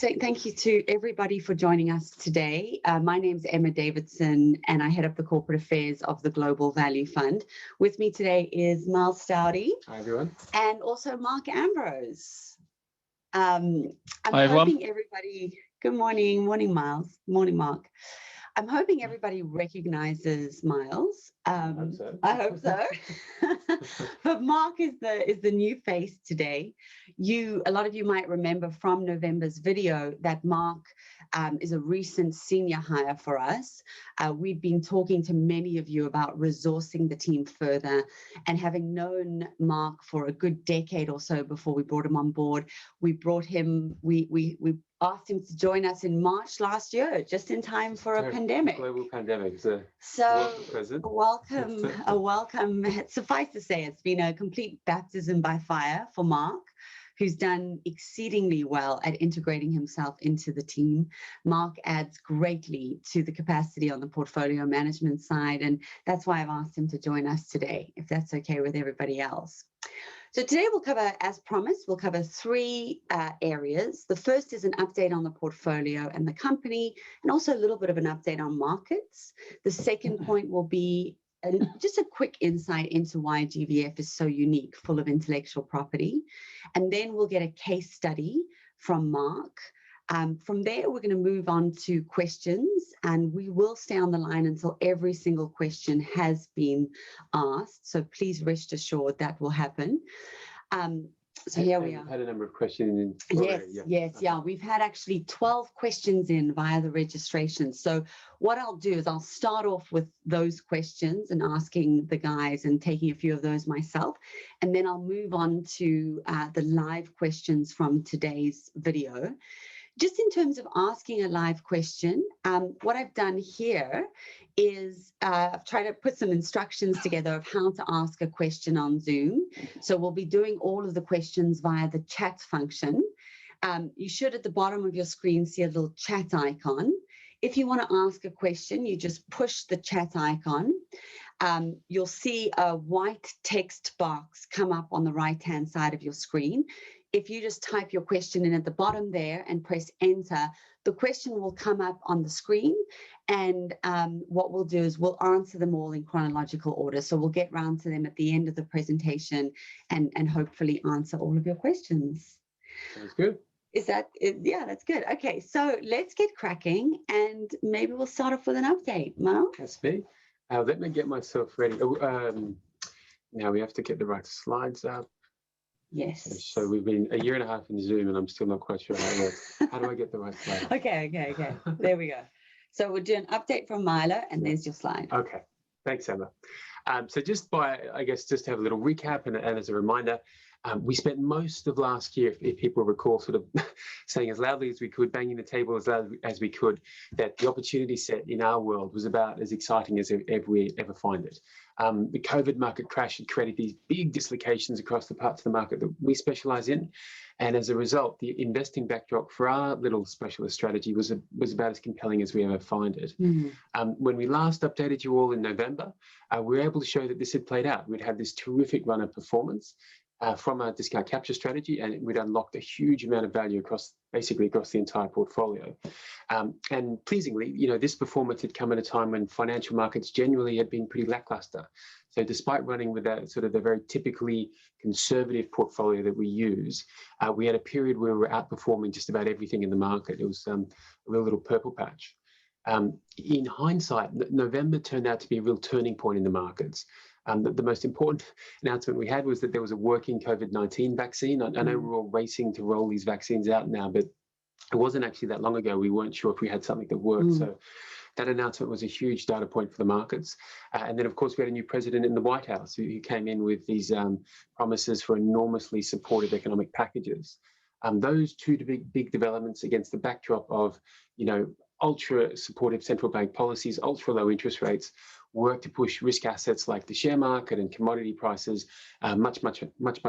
Thank you to everybody for joining us today. My name's Emma Davidson, and I head up the corporate affairs of the Global Value Fund. With me today is Miles Stoudy. Hi, everyone. And also Mark Ambrose. Hi, everyone. Hoping everybody, good morning, Miles, morning, Mark. I'm hoping everybody recognizes Miles. I hope so. I hope so. But Mark is the new face today. A lot of you might remember from November's video that Mark is a recent senior hire for us. We've been talking to many of you about resourcing the team further, and having known Mark for a good decade or so before we brought him on board, we asked him to join us in March last year, just in time for a pandemic. Global pandemic. So welcome. Suffice to say, it's been a complete baptism by fire for Mark, who's done exceedingly well at integrating himself into the team. Mark adds greatly to the capacity on the portfolio management side, and that's why I've asked him to join us today, if that's okay with everybody else. So today we'll cover, as promised, we'll cover three areas. The first is an update on the portfolio and the company, and also a little bit of an update on markets. The second point will be just a quick insight into why GVF is so unique, full of intellectual property. And then we'll get a case study from Mark. From there, we're going to move on to questions, and we will stay on the line until every single question has been asked. So please rest assured that will happen. So here we are. We've had a number of questions. Yes. We've had actually 12 questions in via the registration. So what I'll do is I'll start off with those questions and asking the guys and taking a few of those myself. And then I'll move on to the live questions from today's video. Just in terms of asking a live question, what I've done here is I've tried to put some instructions together of how to ask a question on Zoom. So we'll be doing all of the questions via the chat function. You should at the bottom of your screen see a little chat icon. If you want to ask a question, you just push the chat icon. You'll see a white text box come up on the right-hand side of your screen. If you just type your question in at the bottom there and press enter, the question will come up on the screen, and what we'll do is we'll answer them all in chronological order. So we'll get round to them at the end of the presentation and hopefully answer all of your questions. Sounds good. Yeah, that's good. Okay, so let's get cracking, and maybe we'll start off with an update. Mark? That's me. Let me get myself ready. Now we have to get the right slides up. Yes. So we've been a year and a half in Zoom, and I'm still not quite sure how it works. How do I get the right slide? Okay. There we go. So we'll do an update from Milo, and there's your slide. Okay. Thanks, Emma. So just to have a little recap and as a reminder, we spent most of last year, if people recall, sort of saying as loudly as we could, banging the table as loud as we could, that the opportunity set in our world was about as exciting as we ever find it. The COVID market crash had created these big dislocations across the parts of the market that we specialize in. And as a result, the investing backdrop for our little specialist strategy was about as compelling as we ever find it. Mm-hmm. When we last updated you all in November, we were able to show that this had played out. We'd had this terrific run of performance from our discount capture strategy, and we'd unlocked a huge amount of value across the entire portfolio. And pleasingly, this performance had come at a time when financial markets generally had been pretty lackluster. So despite running with that sort of the very typically conservative portfolio that we use, we had a period where we were outperforming just about everything in the market. It was a real little purple patch. In hindsight, November turned out to be a real turning point in the markets. The most important announcement we had was that there was a working COVID-19 vaccine. I know we're all racing to roll these vaccines out now, but it wasn't actually that long ago. We weren't sure if we had something that worked. So that announcement was a huge data point for the markets. And then, of course, we had a new president in the White House who came in with these promises for enormously supportive economic packages. Those two big developments against the backdrop of, ultra supportive central bank policies, ultra low interest rates, work to push risk assets like the share market and commodity prices much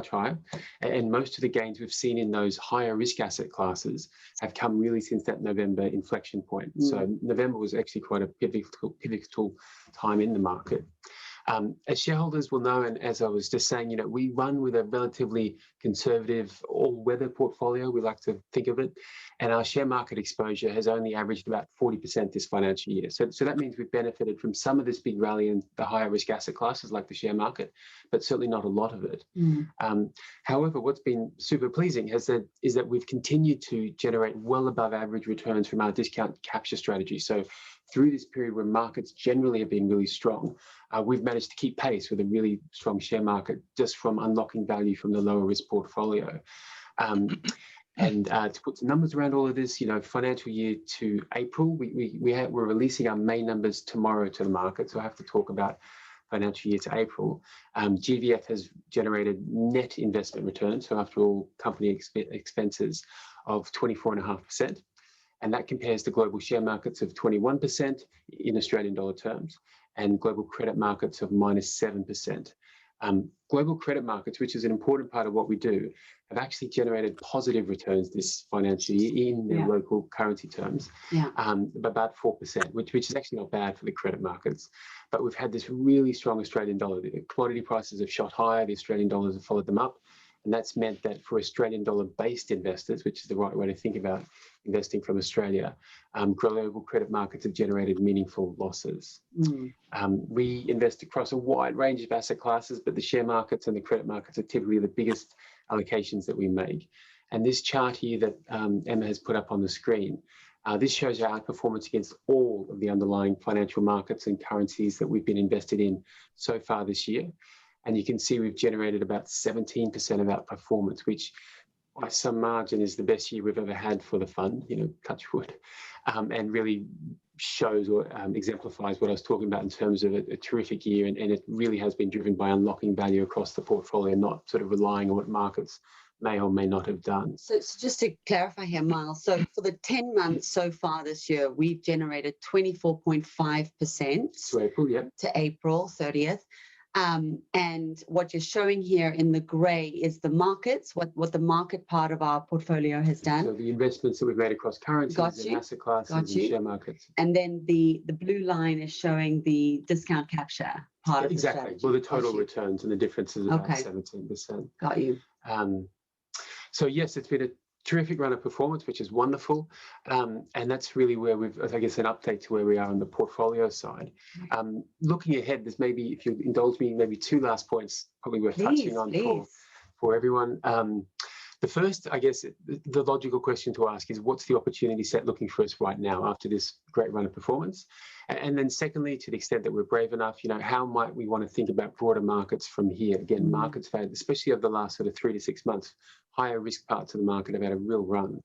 higher. And most of the gains we've seen in those higher risk asset classes have come really since that November inflection point. So November was actually quite a pivotal time in the market. As shareholders will know, and as I was just saying, we run with a relatively conservative all-weather portfolio, we like to think of it, and our share market exposure has only averaged about 40% this financial year. So that means we've benefited from some of this big rally in the higher risk asset classes like the share market, but certainly not a lot of it. However, what's been super pleasing is that we've continued to generate well above average returns from our discount capture strategy. So through this period where markets generally have been really strong, we've managed to keep pace with a really strong share market just from unlocking value from the lower risk portfolio. And to put some numbers around all of this, financial year to April, we're releasing our May numbers tomorrow to the market. So I have to talk about financial year to April. GVF has generated net investment returns, so after all company expenses, of 24.5%. And that compares to global share markets of 21% in Australian dollar terms and global credit markets of -7%. Global credit markets, which is an important part of what we do, have actually generated positive returns this financial year in their local currency terms, about 4%, which is actually not bad for the credit markets. But we've had this really strong Australian dollar. The commodity prices have shot higher, the Australian dollars have followed them up. And that's meant that for Australian dollar-based investors, which is the right way to think about investing from Australia, global credit markets have generated meaningful losses. We invest across a wide range of asset classes, but the share markets and the credit markets are typically the biggest allocations that we make. And this chart here that Emma has put up on the screen, this shows our outperformance against all of the underlying financial markets and currencies that we've been invested in so far this year. And you can see we've generated about 17% of our performance, which by some margin is the best year we've ever had for the fund, touch wood, and really shows or exemplifies what I was talking about in terms of a terrific year. And it really has been driven by unlocking value across the portfolio, not sort of relying on what markets may or may not have done. So just to clarify here, Miles, so for the 10 months so far this year, we've generated 24.5% To April, to April 30th. And what you're showing here in the grey is the markets, what the market part of our portfolio has done. So the investments that we've made across currencies and asset classes and share markets. And then the blue line is showing the discount capture part of the strategy. Well, the total returns and the difference is about 17%. Got you. So yes, it's been a terrific run of performance, which is wonderful. And that's really where we've, I guess, an update to where we are on the portfolio side. Looking ahead, there's maybe, if you indulge me, maybe two last points probably worth touching on for everyone. The first, I guess, the logical question to ask is, what's the opportunity set looking for us right now after this great run of performance? And then secondly, to the extent that we're brave enough, how might we want to think about broader markets from here? Again, markets, especially over the last sort of 3 to 6 months, higher risk parts of the market have had a real run.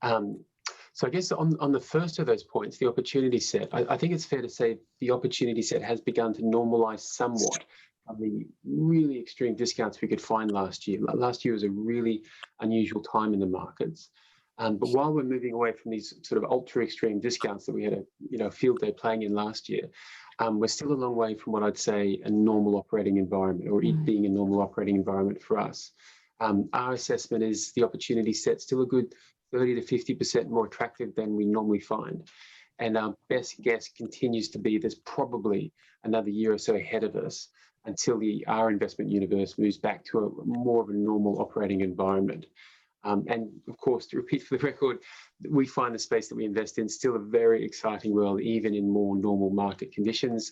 So I guess on the first of those points, the opportunity set, I think it's fair to say the opportunity set has begun to normalise somewhat on the really extreme discounts we could find last year. Last year was a really unusual time in the markets. But while we're moving away from these sort of ultra extreme discounts that we had a field day playing in last year, we're still a long way from what I'd say a normal operating environment, or it being a normal operating environment for us. Our assessment is the opportunity set still a good 30 to 50% more attractive than we normally find. And our best guess continues to be there's probably another year or so ahead of us until our investment universe moves back to a more of a normal operating environment. And of course, to repeat for the record, we find the space that we invest in still a very exciting world, even in more normal market conditions.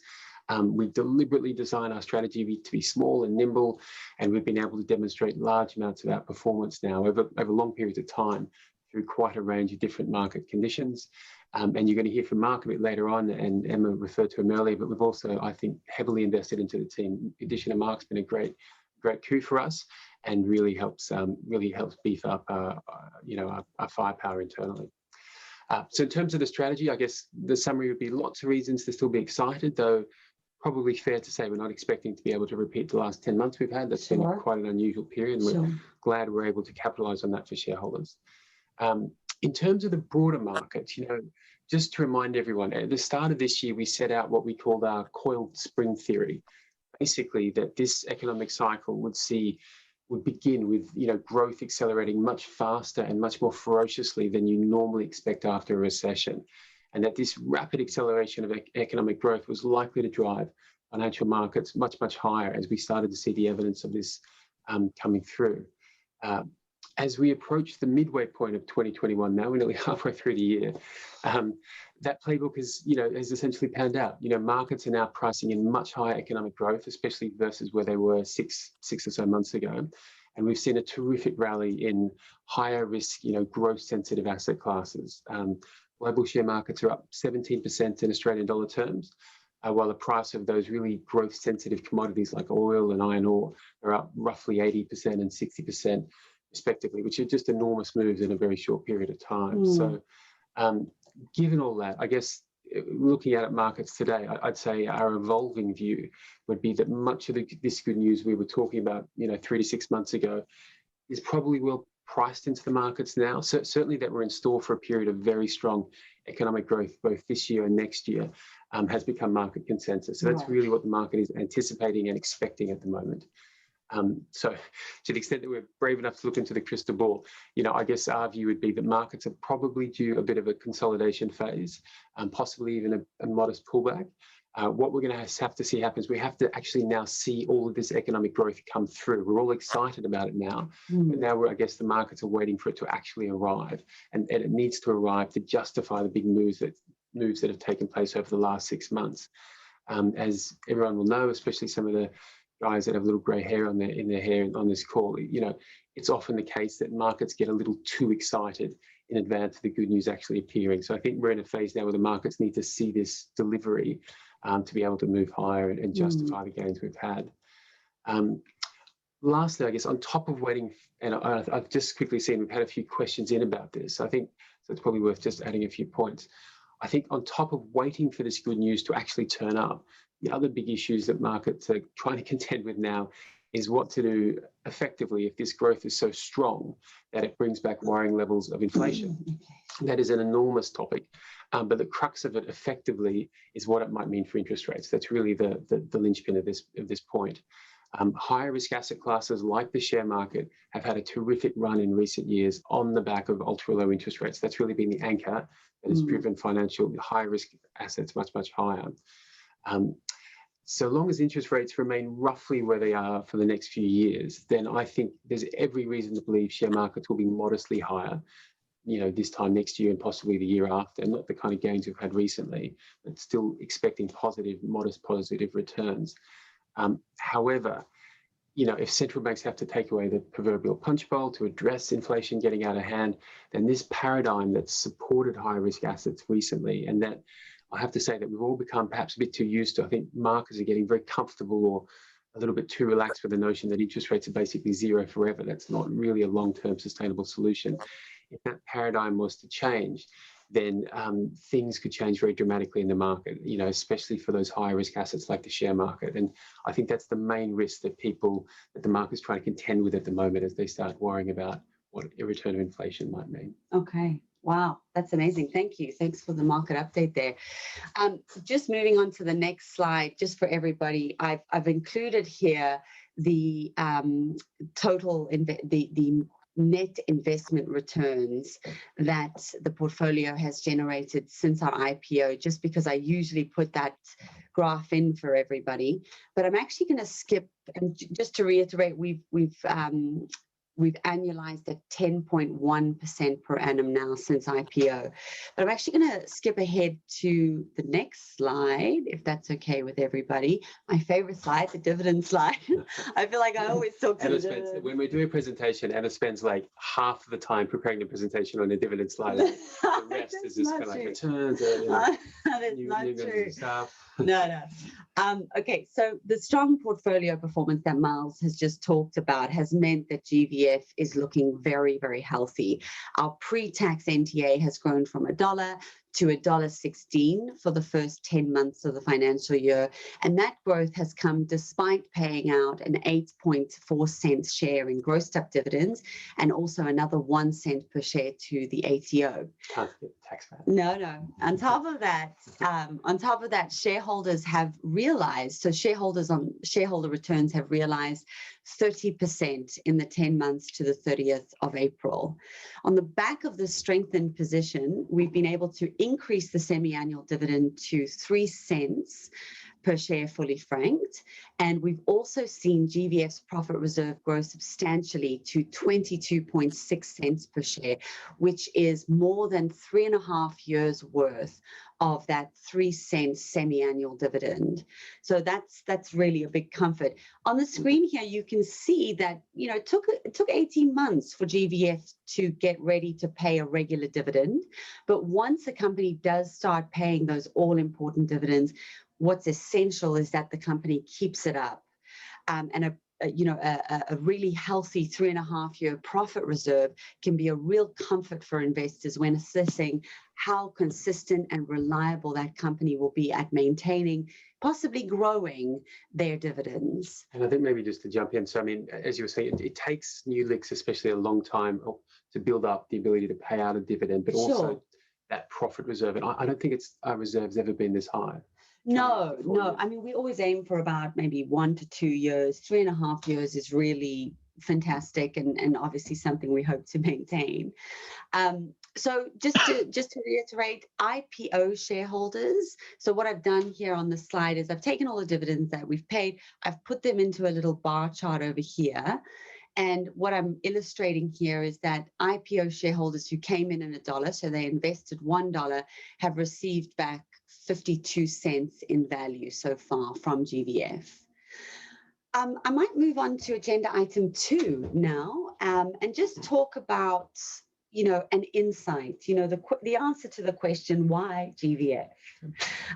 We deliberately design our strategy to be small and nimble, and we've been able to demonstrate large amounts of outperformance now over long periods of time through quite a range of different market conditions. And you're going to hear from Mark a bit later on, and Emma referred to him earlier, but we've also, I think, heavily invested into the team. The addition of Mark's been a great coup for us, and really helps beef up our firepower internally. So in terms of the strategy, I guess the summary would be lots of reasons to still be excited, though probably fair to say we're not expecting to be able to repeat the last 10 months we've had. That's been quite an unusual period, and we're glad we're able to capitalise on that for shareholders. In terms of the broader markets, just to remind everyone, at the start of this year, we set out what we called our coiled spring theory. Basically, that this economic cycle would begin with growth accelerating much faster and much more ferociously than you normally expect after a recession, and that this rapid acceleration of economic growth was likely to drive financial markets much, much higher as we started to see the evidence of this coming through. As we approach the midway point of 2021, now we're nearly halfway through the year, that playbook is essentially panned out. Markets are now pricing in much higher economic growth, especially versus where they were six or so months ago. And we've seen a terrific rally in higher risk, growth sensitive asset classes. Global share markets are up 17% in Australian dollar terms, while the price of those really growth sensitive commodities like oil and iron ore are up roughly 80% and 60% respectively, which are just enormous moves in a very short period of time. So given all that, I guess looking at markets today, I'd say our evolving view would be that much of this good news we were talking about 3 to 6 months ago is probably well priced into the markets now. So certainly that we're in store for a period of very strong economic growth both this year and next year has become market consensus. So that's really what the market is anticipating and expecting at the moment. So to the extent that we're brave enough to look into the crystal ball, I guess our view would be that markets are probably due a bit of a consolidation phase, possibly even a modest pullback. What we're going to have to see happen is we have to actually now see all of this economic growth come through. We're all excited about it now, but now I guess the markets are waiting for it to actually arrive, and it needs to arrive to justify the big moves that have taken place over the last 6 months. As everyone will know, especially some of the guys that have a little grey hair in their hair on this call, it's often the case that markets get a little too excited in advance of the good news actually appearing. So I think we're in a phase now where the markets need to see this delivery to be able to move higher and justify the gains we've had. Lastly, I guess on top of waiting, and I've just quickly seen we've had a few questions in about this. I think so it's probably worth just adding a few points. I think on top of waiting for this good news to actually turn up, the other big issues that markets are trying to contend with now is what to do effectively if this growth is so strong that it brings back worrying levels of inflation. That is an enormous topic, but the crux of it effectively is what it might mean for interest rates. That's really the linchpin of this point. Higher risk asset classes like the share market have had a terrific run in recent years on the back of ultra low interest rates. That's really been the anchor that has driven financial high risk assets much, much higher. So long as interest rates remain roughly where they are for the next few years, then I think there's every reason to believe share markets will be modestly higher, this time next year and possibly the year after, and not the kind of gains we've had recently, but still expecting modest positive returns. However, if central banks have to take away the proverbial punch bowl to address inflation getting out of hand, then this paradigm that's supported high risk assets recently, and that I have to say that we've all become perhaps a bit too used to. I think markets are getting very comfortable or a little bit too relaxed with the notion that interest rates are basically zero forever. That's not really a long-term sustainable solution. If that paradigm was to change, then things could change very dramatically in the market, especially for those high risk assets like the share market. And I think that's the main risk that the market's trying to contend with at the moment as they start worrying about what a return of inflation might mean. Okay. Wow, that's amazing. Thank you. Thanks for the market update there. Just moving on to the next slide, just for everybody, I've included here the total the net investment returns that the portfolio has generated since our IPO, just because I usually put that graph in for everybody. But I'm actually going to skip, and just to reiterate, we've annualized at 10.1% per annum now since IPO. But I'm actually going to skip ahead to the next slide, if that's okay with everybody. My favorite slide, the dividend slide. I feel like I always talk to when we do a presentation, Anna spends like half of the time preparing the presentation on a dividend slide. The rest is just kind of like returns. That's not true. No. Okay, so the strong portfolio performance that Miles has just talked about has meant that GVF is looking very, very healthy. Our pre-tax NTA has grown from $1 to $1.16 for the first 10 months of the financial year. And that growth has come despite paying out an 8.4 cent share in grossed up dividends and also another 1 cent per share to the ATO. Can't get tax back. No. On top of that, shareholders have realized, so shareholder returns have realized 30% in the 10 months to the 30th of April. On the back of this strengthened position, we've been able to increase the semi-annual dividend to 3 cents per share fully franked. And we've also seen GVF's profit reserve grow substantially to 22.6 cents per share, which is more than 3.5 years worth of that 3-cent semi-annual dividend. So that's really a big comfort. On the screen here, you can see that, you know, it took 18 months for GVF to get ready to pay a regular dividend. But once a company does start paying those all-important dividends, what's essential is that the company keeps it up. And a really healthy 3.5-year profit reserve can be a real comfort for investors when assessing how consistent and reliable that company will be at maintaining, possibly growing their dividends. And I think maybe just to jump in, so I mean, as you were saying, it takes new LICs especially a long time to build up the ability to pay out a dividend, but also that profit reserve. And I don't think our reserve's ever been this high. No. I mean, we always aim for about maybe 1 to 2 years. 3.5 years is really fantastic, and obviously something we hope to maintain. So just to reiterate, IPO shareholders. So what I've done here on the slide is I've taken all the dividends that we've paid, I've put them into a little bar chart over here. And what I'm illustrating here is that IPO shareholders who came in $1, so they invested $1, have received back 52 cents in value so far from GVF. I might move on to agenda item 2 now, and just talk about, you know, an insight, you know, the answer to the question, why GVF?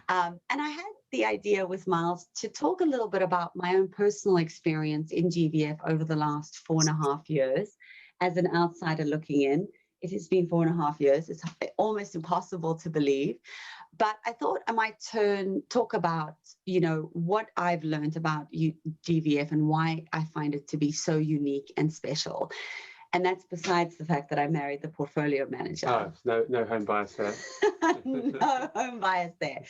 And I had the idea with Miles to talk a little bit about my own personal experience in GVF over the last 4.5 years as an outsider looking in. It has been 4.5 years. It's almost impossible to believe. But I thought I might talk about, you know, what I've learned about GVF and why I find it to be so unique and special. And that's besides the fact that I married the portfolio manager. Oh, no home bias there. No home bias there.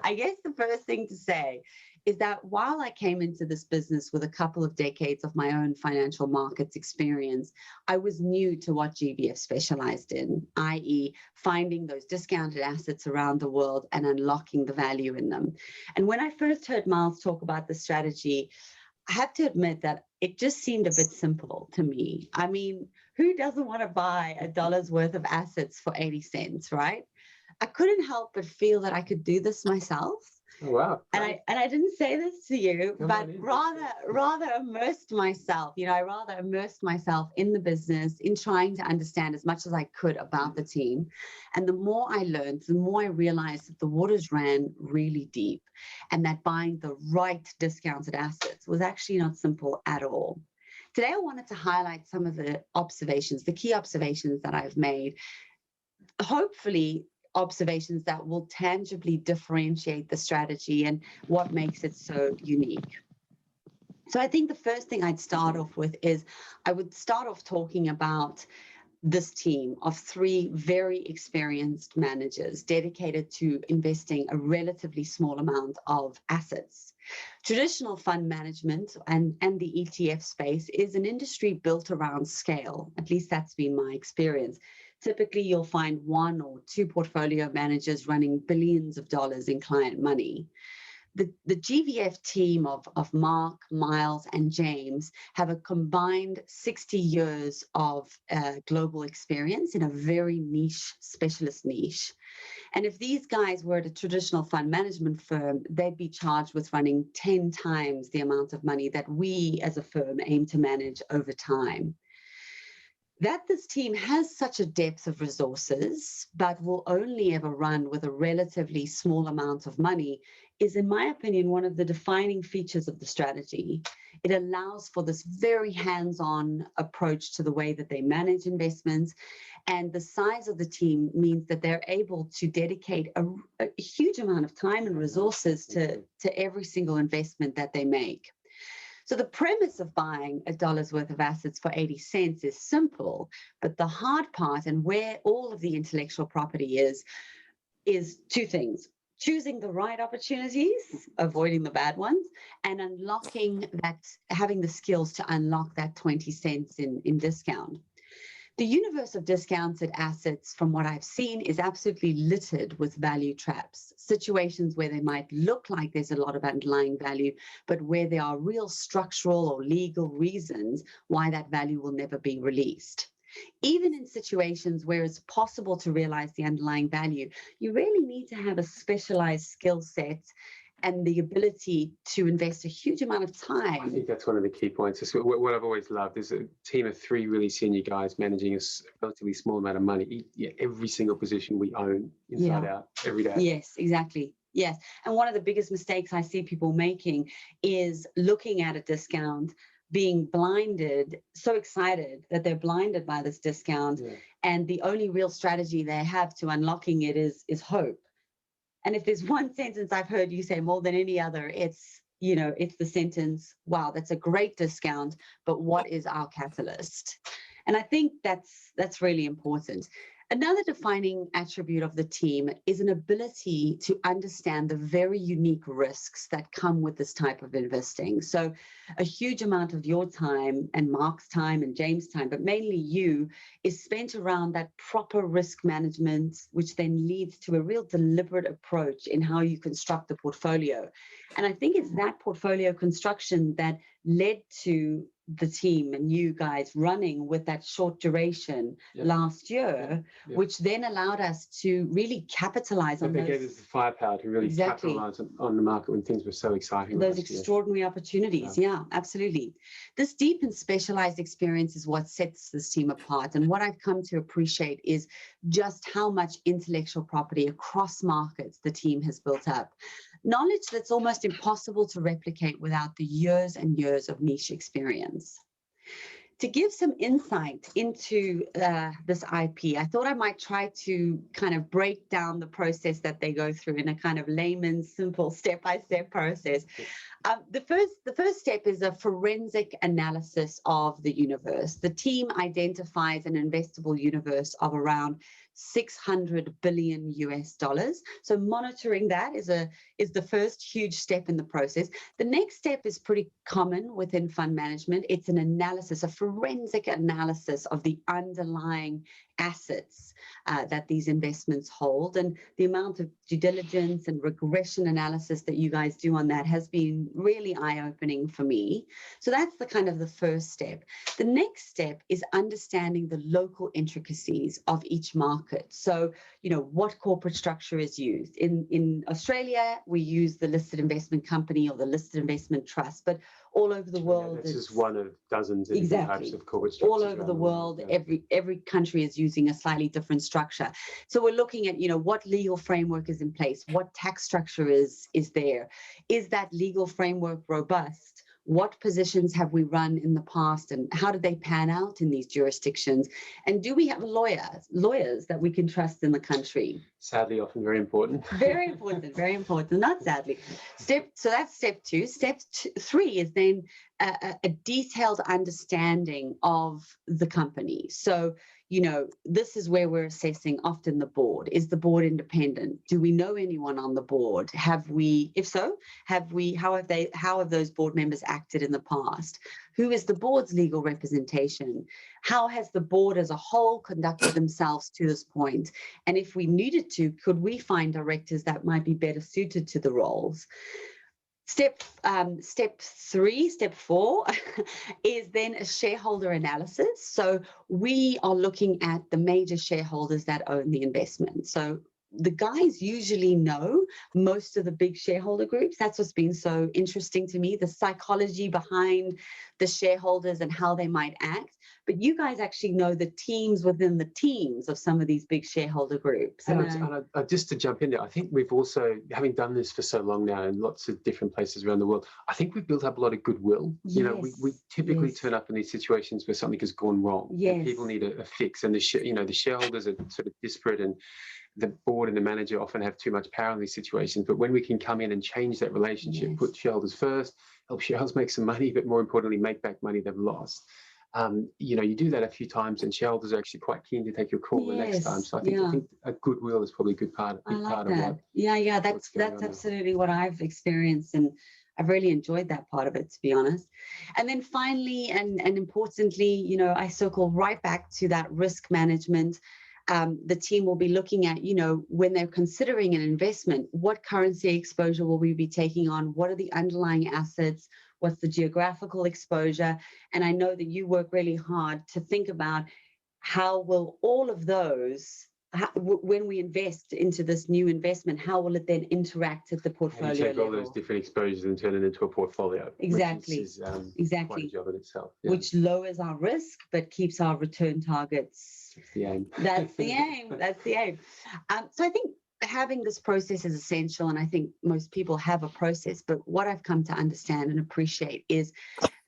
I guess the first thing to say is that while I came into this business with a couple of decades of my own financial markets experience, I was new to what GVF specialized in, i.e. finding those discounted assets around the world and unlocking the value in them. And when I first heard Miles talk about the strategy, I have to admit that it just seemed a bit simple to me. I mean, who doesn't want to buy $1 worth of assets for 80 cents, right? I couldn't help but feel that I could do this myself. Oh, wow. And I didn't say this to you, but rather immersed myself, you know, I rather immersed myself in the business, in trying to understand as much as I could about the team. And the more I learned, the more I realized that the waters ran really deep and that buying the right discounted assets was actually not simple at all. Today, I wanted to highlight some of the observations, the key observations that I've made, hopefully observations that will tangibly differentiate the strategy and what makes it so unique. So I think the first thing I'd start off with is I would start off talking about this team of 3 very experienced managers dedicated to investing a relatively small amount of assets. Traditional fund management and the ETF space is an industry built around scale. At least that's been my experience. Typically, you'll find 1 or 2 portfolio managers running billions of dollars in client money. The GVF team of Mark, Miles, and James have a combined 60 years of global experience in a very niche, specialist niche. And if these guys were at a traditional fund management firm, they'd be charged with running 10 times the amount of money that we as a firm aim to manage over time. That this team has such a depth of resources, but will only ever run with a relatively small amount of money, is, in my opinion, one of the defining features of the strategy. It allows for this very hands-on approach to the way that they manage investments, and the size of the team means that they're able to dedicate a huge amount of time and resources to every single investment that they make. So the premise of buying $1 worth of assets for 80 cents is simple, but the hard part and where all of the intellectual property is 2 things: choosing the right opportunities, avoiding the bad ones, and having the skills to unlock that 20 cents in discount. The universe of discounted assets, from what I've seen, is absolutely littered with value traps, situations where they might look like there's a lot of underlying value, but where there are real structural or legal reasons why that value will never be released. Even in situations where it's possible to realize the underlying value, you really need to have a specialized skill set and the ability to invest a huge amount of time. I think that's one of the key points. It's what I've always loved is a team of 3 really senior guys managing a relatively small amount of money. Every single position we own inside out every day. Yes, exactly. Yes. And one of the biggest mistakes I see people making is looking at a discount, being blinded, so excited that they're blinded by this discount. Yeah. And the only real strategy they have to unlocking it is hope. And if there's one sentence I've heard you say more than any other, it's the sentence, wow, that's a great discount, but what is our catalyst? And I think that's really important. Another defining attribute of the team is an ability to understand the very unique risks that come with this type of investing. So a huge amount of your time and Mark's time and James' time, but mainly you, is spent around that proper risk management, which then leads to a real deliberate approach in how you construct the portfolio. And I think it's that portfolio construction that led to the team and you guys running with that short duration last year, which then allowed us to really capitalize on those. They gave us the firepower to really capitalize on the market when things were so exciting. Those extraordinary opportunities. Yeah, absolutely. This deep and specialized experience is what sets this team apart. And what I've come to appreciate is just how much intellectual property across markets the team has built up. Knowledge that's almost impossible to replicate without the years and years of niche experience. To give some insight into this IP, I thought I might try to kind of break down the process that they go through in a kind of layman's simple step-by-step process. The first step is a forensic analysis of the universe. The team identifies an investable universe of around $600 billion US. So monitoring that is the first huge step in the process. The next step is pretty common within fund management. It's an analysis, a forensic analysis of the underlying assets that these investments hold, and the amount of due diligence and regression analysis that you guys do on that has been really eye-opening for me. So that's the kind of the first step. The next step is understanding the local intricacies of each market. So, what corporate structure is used. In Australia, we use the listed investment company or the listed investment trust, but all over the world, this is one of dozens of different types of corporate structures. All over the world, every country is using a slightly different structure. So we're looking at, what legal framework is in place, what tax structure is there. Is that legal framework robust? What positions have we run in the past, and how did they pan out in these jurisdictions? And do we have lawyers that we can trust in the country? Sadly, often very important. Very important, very important. Not sadly. So that's step 2. Step 3 is then a detailed understanding of the company. So, this is where we're assessing often the board. Is the board independent? Do we know anyone on the board? If so, how have those board members acted in the past? Who is the board's legal representation? How has the board as a whole conducted themselves to this point? And if we needed to, could we find directors that might be better suited to the roles? Step 4 is then a shareholder analysis. So we are looking at the major shareholders that own the investment. So the guys usually know most of the big shareholder groups. That's what's been so interesting to me, the psychology behind the shareholders and how they might act. But you guys actually know the teams within the teams of some of these big shareholder groups. And just to jump in there, I think we've also, having done this for so long now in lots of different places around the world, I think we've built up a lot of goodwill. Yes. We typically turn up in these situations where something has gone wrong. Yes. And people need a fix, and the shareholders are sort of disparate, and the board and the manager often have too much power in these situations. But when we can come in and change that relationship, put shareholders first, help shareholders make some money, but more importantly, make back money they've lost. You do that a few times, and shareholders are actually quite keen to take your call the next time. So I think a goodwill is probably a good part. I like that. That's absolutely what I've experienced, and I've really enjoyed that part of it, to be honest. And then finally, and importantly, you know, I circle right back to that risk management. The team will be looking at, you know, when they're considering an investment, what currency exposure will we be taking on? What are the underlying assets? What's the geographical exposure? And I know that you work really hard to think about how will all of those, when we invest into this new investment, how will it then interact at the portfolio level? You take all level? those different exposures and turn it into a portfolio. Exactly. Which is, exactly. quite a job in itself. Yeah. Which lowers our risk but keeps our return targets. That's the aim. That's the aim. That's the aim. So I think having this process is essential, and I think most people have a process. But what I've come to understand and appreciate is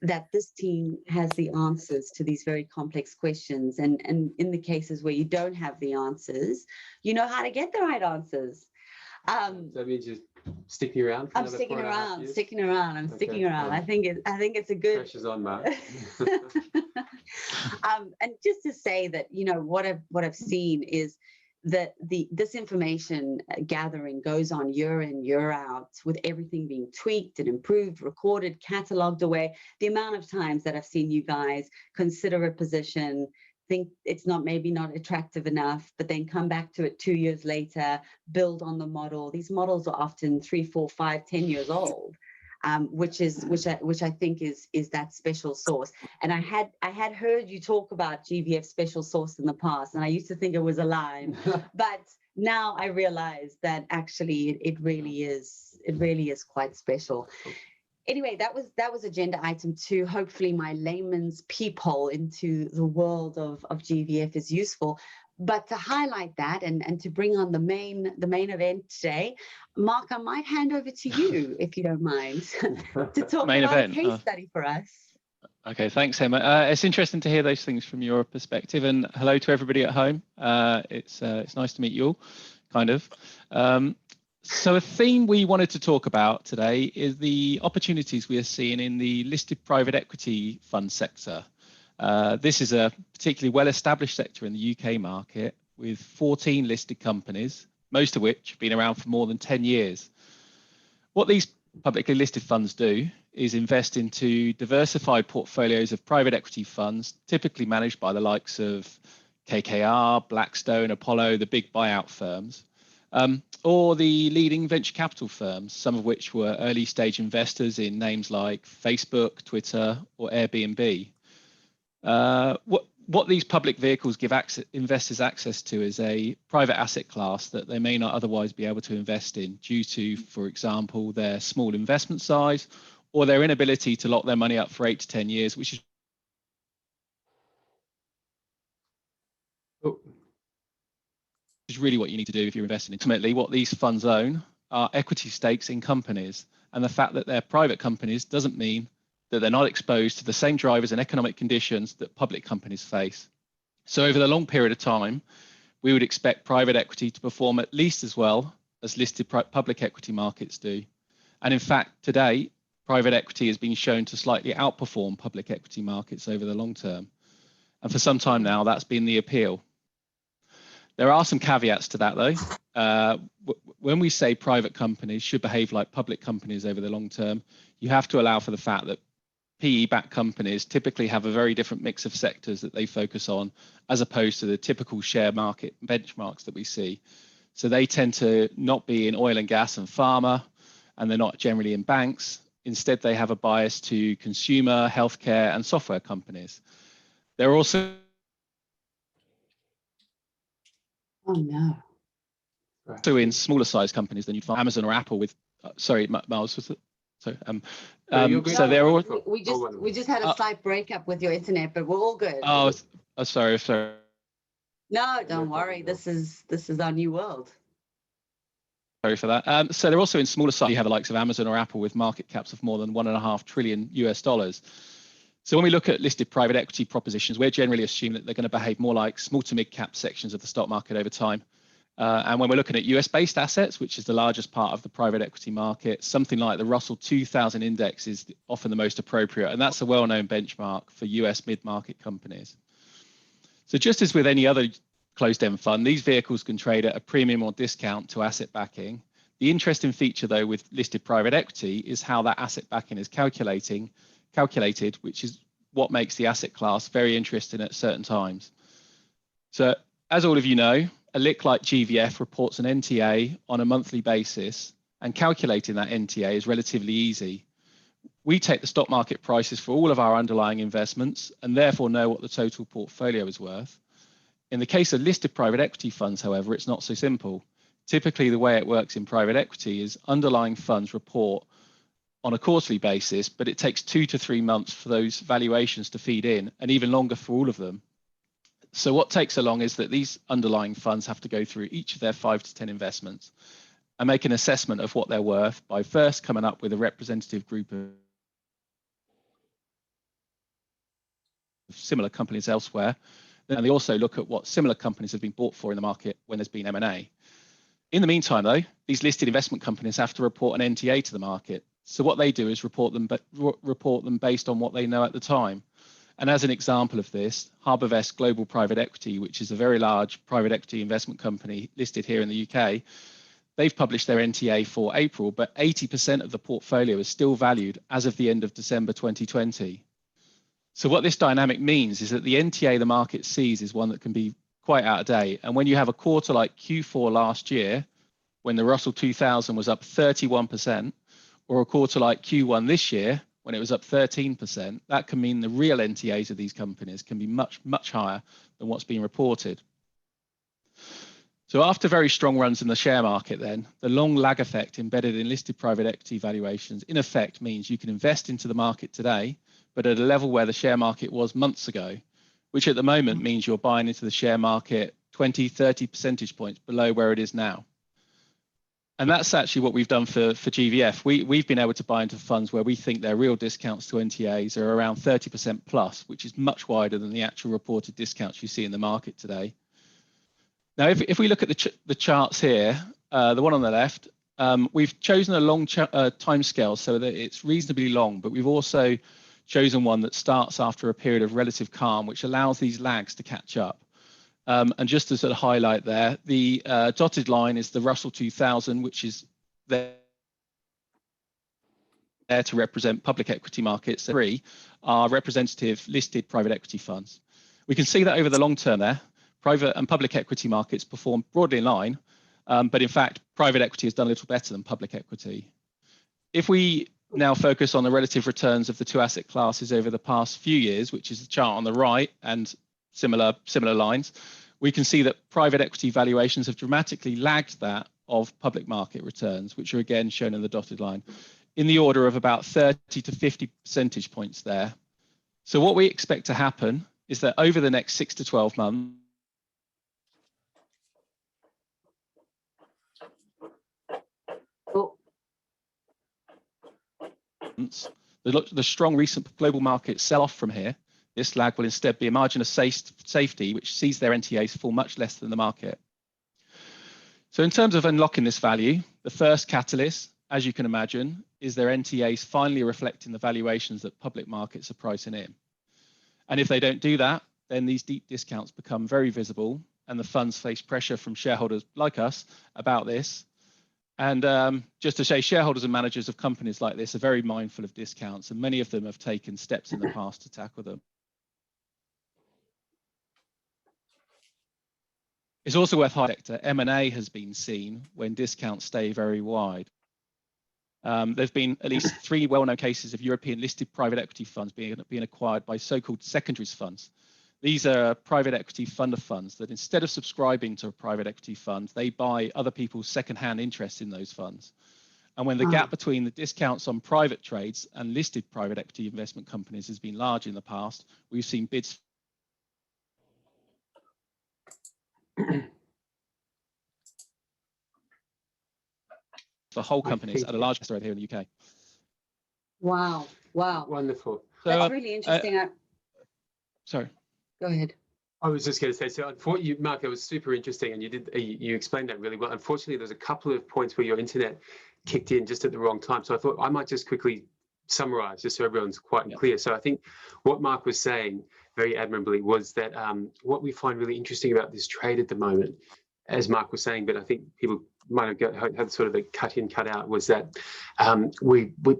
that this team has the answers to these very complex questions. And in the cases where you don't have the answers, you know how to get the right answers. So that means you're sticking around for I'm sticking around. I'm sticking around. I think it's a good. Pressure's on, Mark. And just to say that, you know, what I've seen is that this information gathering goes on year in, year out, with everything being tweaked and improved, recorded, cataloged away. The amount of times that I've seen you guys consider a position, think it's maybe not attractive enough, but then come back to it 2 years later, build on the model. These models are often 3, 4, 5, 10 years old. Which I think is that special sauce. And I had heard you talk about GVF special sauce in the past, and I used to think it was a line, but now I realize that actually it really is quite special. Anyway, that was agenda item 2. Hopefully my layman's peephole into the world of GVF is useful. But to highlight that and to bring on the main event today, Mark, I might hand over to you, if you don't mind, to talk about a case study for us. Okay, thanks, Emma. It's interesting to hear those things from your perspective, and hello to everybody at home. It's nice to meet you all, kind of. So a theme we wanted to talk about today is the opportunities we are seeing in the listed private equity fund sector. This is a particularly well-established sector in the UK market, with 14 listed companies, most of which have been around for more than 10 years. What these publicly listed funds do is invest into diversified portfolios of private equity funds, typically managed by the likes of KKR, Blackstone, Apollo, the big buyout firms, or the leading venture capital firms, some of which were early stage investors in names like Facebook, Twitter, or Airbnb. What these public vehicles give investors access to is a private asset class that they may not otherwise be able to invest in due to, for example, their small investment size or their inability to lock their money up for 8 to 10 years, which is really what you need to do if you're investing. Ultimately, what these funds own are equity stakes in companies, and the fact that they're private companies doesn't mean that they're not exposed to the same drivers and economic conditions that public companies face. So over the long period of time, we would expect private equity to perform at least as well as listed public equity markets do. And in fact, today, private equity has been shown to slightly outperform public equity markets over the long term. And for some time now, that's been the appeal. There are some caveats to that, though. When we say private companies should behave like public companies over the long term, you have to allow for the fact that PE-backed companies typically have a very different mix of sectors that they focus on, as opposed to the typical share market benchmarks that we see. So they tend to not be in oil and gas and pharma, and they're not generally in banks. Instead, they have a bias to consumer, healthcare, and software companies. They're also... Oh, no. So in smaller size companies than you'd find Amazon or Apple with... sorry, Miles, was it? So, so they're all... we just had a slight breakup with your internet, but we're all good. Oh, sorry. No, don't worry. This is our new world. Sorry for that. So they're also in smaller size. You have the likes of Amazon or Apple with market caps of more than $1.5 trillion US. So when we look at listed private equity propositions, we're generally assuming that they're going to behave more like small to mid cap sections of the stock market over time. And when we're looking at US-based assets, which is the largest part of the private equity market, something like the Russell 2000 index is often the most appropriate, and that's a well-known benchmark for US mid-market companies. So just as with any other closed-end fund, these vehicles can trade at a premium or discount to asset backing. The interesting feature, though, with listed private equity is how that asset backing is calculated, which is what makes the asset class very interesting at certain times. So, as all of you know, a LIC like GVF reports an NTA on a monthly basis, and calculating that NTA is relatively easy. We take the stock market prices for all of our underlying investments and therefore know what the total portfolio is worth. In the case of listed private equity funds, however, it's not so simple. Typically, the way it works in private equity is underlying funds report on a quarterly basis, but it takes 2 to 3 months for those valuations to feed in, and even longer for all of them. So what takes so long is that these underlying funds have to go through each of their 5 to 10 investments and make an assessment of what they're worth by first coming up with a representative group of similar companies elsewhere. And they also look at what similar companies have been bought for in the market when there's been M&A. In the meantime, though, these listed investment companies have to report an NTA to the market. So what they do is report them based on what they know at the time. And as an example of this, Harbourvest Global Private Equity, which is a very large private equity investment company listed here in the UK, they've published their NTA for April, but 80% of the portfolio is still valued as of the end of December 2020. So what this dynamic means is that the NTA the market sees is one that can be quite out of date. And when you have a quarter like Q4 last year, when the Russell 2000 was up 31%, or a quarter like Q1 this year, when it was up 13%, that can mean the real NTAs of these companies can be much, much higher than what's being reported. So after very strong runs in the share market then, the long lag effect embedded in listed private equity valuations in effect means you can invest into the market today, but at a level where the share market was months ago, which at the moment means you're buying into the share market 20, 30 percentage points below where it is now. And that's actually what we've done for GVF. We've been able to buy into funds where we think their real discounts to NTAs are around 30% plus, which is much wider than the actual reported discounts you see in the market today. Now, if we look at the charts here, the one on the left, we've chosen a long time scale so that it's reasonably long, but we've also chosen one that starts after a period of relative calm, which allows these lags to catch up. And just to sort of highlight there, the dotted line is the Russell 2000, which is there to represent public equity markets. 3 are representative listed private equity funds. We can see that over the long term there, private and public equity markets perform broadly in line, but in fact, private equity has done a little better than public equity. If we now focus on the relative returns of the two asset classes over the past few years, which is the chart on the right and similar lines, we can see that private equity valuations have dramatically lagged that of public market returns, which are again shown in the dotted line, in the order of about 30 to 50 percentage points there. So what we expect to happen is that over the next 6 to 12 months, the strong recent global market sell-off from here, this lag will instead be a margin of safety, which sees their NTAs fall much less than the market. So in terms of unlocking this value, the first catalyst, as you can imagine, is their NTAs finally reflecting the valuations that public markets are pricing in. And if they don't do that, then these deep discounts become very visible and the funds face pressure from shareholders like us about this. And just to say, shareholders and managers of companies like this are very mindful of discounts, and many of them have taken steps in the past to tackle them. It's also worth highlighting that M&A has been seen when discounts stay very wide. There's been at least 3 well-known cases of European listed private equity funds being acquired by so-called secondaries funds. These are private equity fund of funds that instead of subscribing to a private equity fund, they buy other people's second-hand interest in those funds. And when the gap between the discounts on private trades and listed private equity investment companies has been large in the past, we've seen bids for whole companies at a large rate here in the UK. Wow. Wow. Wonderful. That's really interesting. Sorry. Go ahead. I was just going to say, so unfortunately, Mark, it was super interesting, and you explained that really well. Unfortunately, there's a couple of points where your internet kicked in just at the wrong time. So I thought I might just quickly summarize, just so everyone's quite clear. So I think what Mark was saying very admirably was that what we find really interesting about this trade at the moment, as Mark was saying, but I think people might have had sort of the cut in, cut out, was that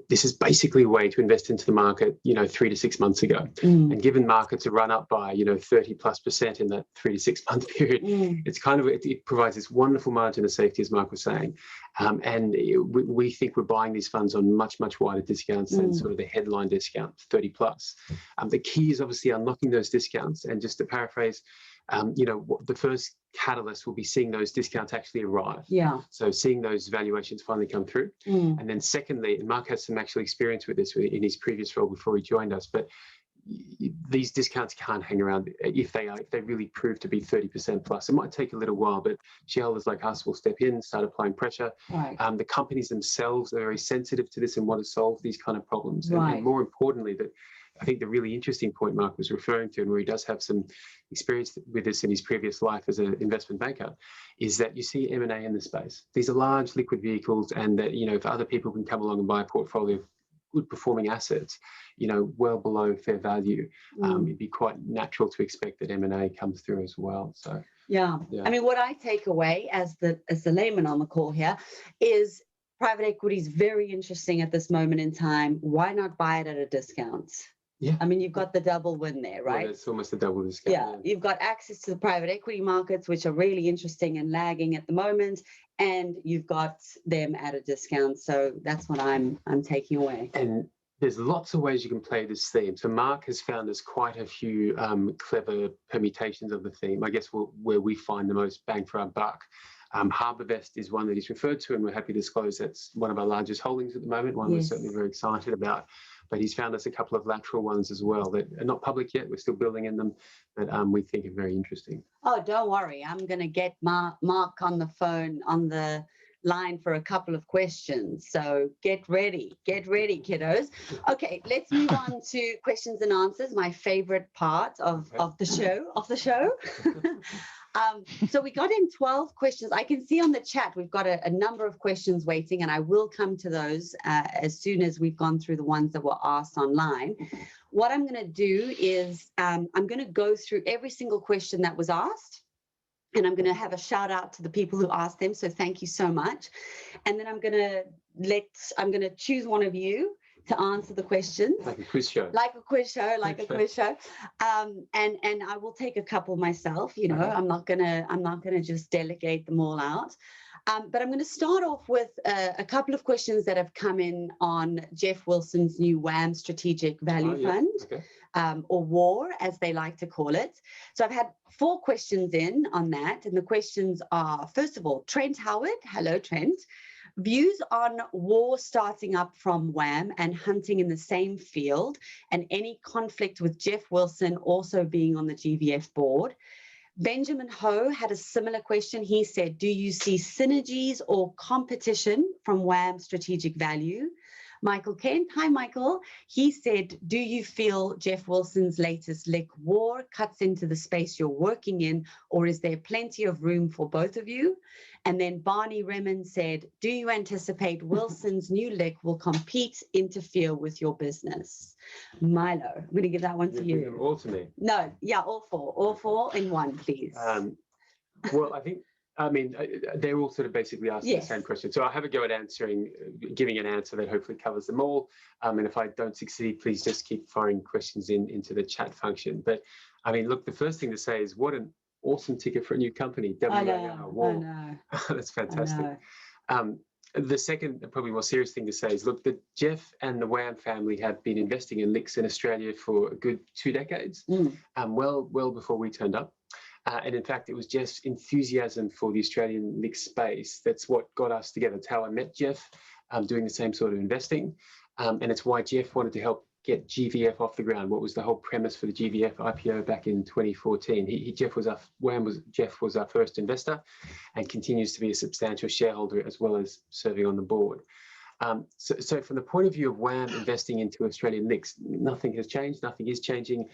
this is basically a way to invest into the market, 3 to 6 months ago. And given markets are run up by, 30+% in that 3 to 6 month period, it's kind of, it provides this wonderful margin of safety, as Mark was saying. And we think we're buying these funds on much, much wider discounts than sort of the headline discount, 30 plus. The key is obviously unlocking those discounts. And just to paraphrase, the first catalyst will be seeing those discounts actually arrive. Yeah. So seeing those valuations finally come through. And then secondly, and Mark has some actual experience with this in his previous role before he joined us, but these discounts can't hang around if they really prove to be 30% plus. It might take a little while, but shareholders like us will step in, start applying pressure. Right. The companies themselves are very sensitive to this and want to solve these kind of problems. Right. And more importantly, that I think the really interesting point Mark was referring to, and where he does have some experience with this in his previous life as an investment banker, is that you see M&A in the space. These are large liquid vehicles, and that, if other people can come along and buy a portfolio of good performing assets, well below fair value, it'd be quite natural to expect that M&A comes through as well. So yeah. I mean, what I take away as the layman on the call here is private equity is very interesting at this moment in time. Why not buy it at a discount? Yeah. I mean, you've got the double win there, right? Yeah, it's almost a double discount. Yeah, you've got access to the private equity markets, which are really interesting and lagging at the moment, and you've got them at a discount. So that's what I'm taking away. And there's lots of ways you can play this theme. So Mark has found us quite a few clever permutations of the theme. I guess where we find the most bang for our buck. Harbourvest is one that he's referred to, and we're happy to disclose that's one of our largest holdings at the moment, one we're certainly very excited about. But he's found us a couple of lateral ones as well that are not public yet. We're still building in them, but we think are very interesting. Oh, don't worry. I'm going to get Mark on the phone, on the line for a couple of questions. So get ready, kiddos. Okay, let's move on to questions and answers, my favorite part of the show. So we got in 12 questions. I can see on the chat we've got a number of questions waiting, and I will come to those as soon as we've gone through the ones that were asked online. What I'm going to do is I'm going to go through every single question that was asked, and I'm going to have a shout out to the people who asked them. So thank you so much. And then I'm going to choose one of you to answer the questions. Like a quiz show. And I will take a couple myself, Okay. I'm not gonna just delegate them all out. But I'm going to start off with a couple of questions that have come in on Jeff Wilson's new WAM Strategic Value Fund, or WAR, as they like to call it. So I've had 4 questions in on that. And the questions are, first of all, Trent Howard. Hello, Trent. Views on WAR starting up from WAM and hunting in the same field, and any conflict with Jeff Wilson also being on the GVF board. Benjamin Ho had a similar question. He said, do you see synergies or competition from WAM Strategic Value? Michael Kent, hi Michael. He said, do you feel Jeff Wilson's latest LIC WAR cuts into the space you're working in, or is there plenty of room for both of you? And then Barney Remen said, do you anticipate Wilson's new LIC will compete, interfere with your business? Milo, I'm going to give that one to you. All to me? No, yeah, all 4. All 4 in one, please. Well, I mean, they're all sort of basically asking the same question. So I'll have a go at giving an answer that hopefully covers them all. And if I don't succeed, please just keep firing questions into the chat function. But I mean, look, the first thing to say is what an awesome ticket for a new company. I know. That's fantastic. The second, probably more serious thing to say is, look, the Jeff and the WAM family have been investing in LICs in Australia for a good 2 decades, well before we turned up. And in fact, it was Jeff's enthusiasm for the Australian LIC space that's what got us together. It's how I met Jeff, doing the same sort of investing. And it's why Jeff wanted to help get GVF off the ground. What was the whole premise for the GVF IPO back in 2014? Jeff was our first investor, and continues to be a substantial shareholder as well as serving on the board. So from the point of view of WAM investing into Australian LICs, nothing has changed. Nothing is changing.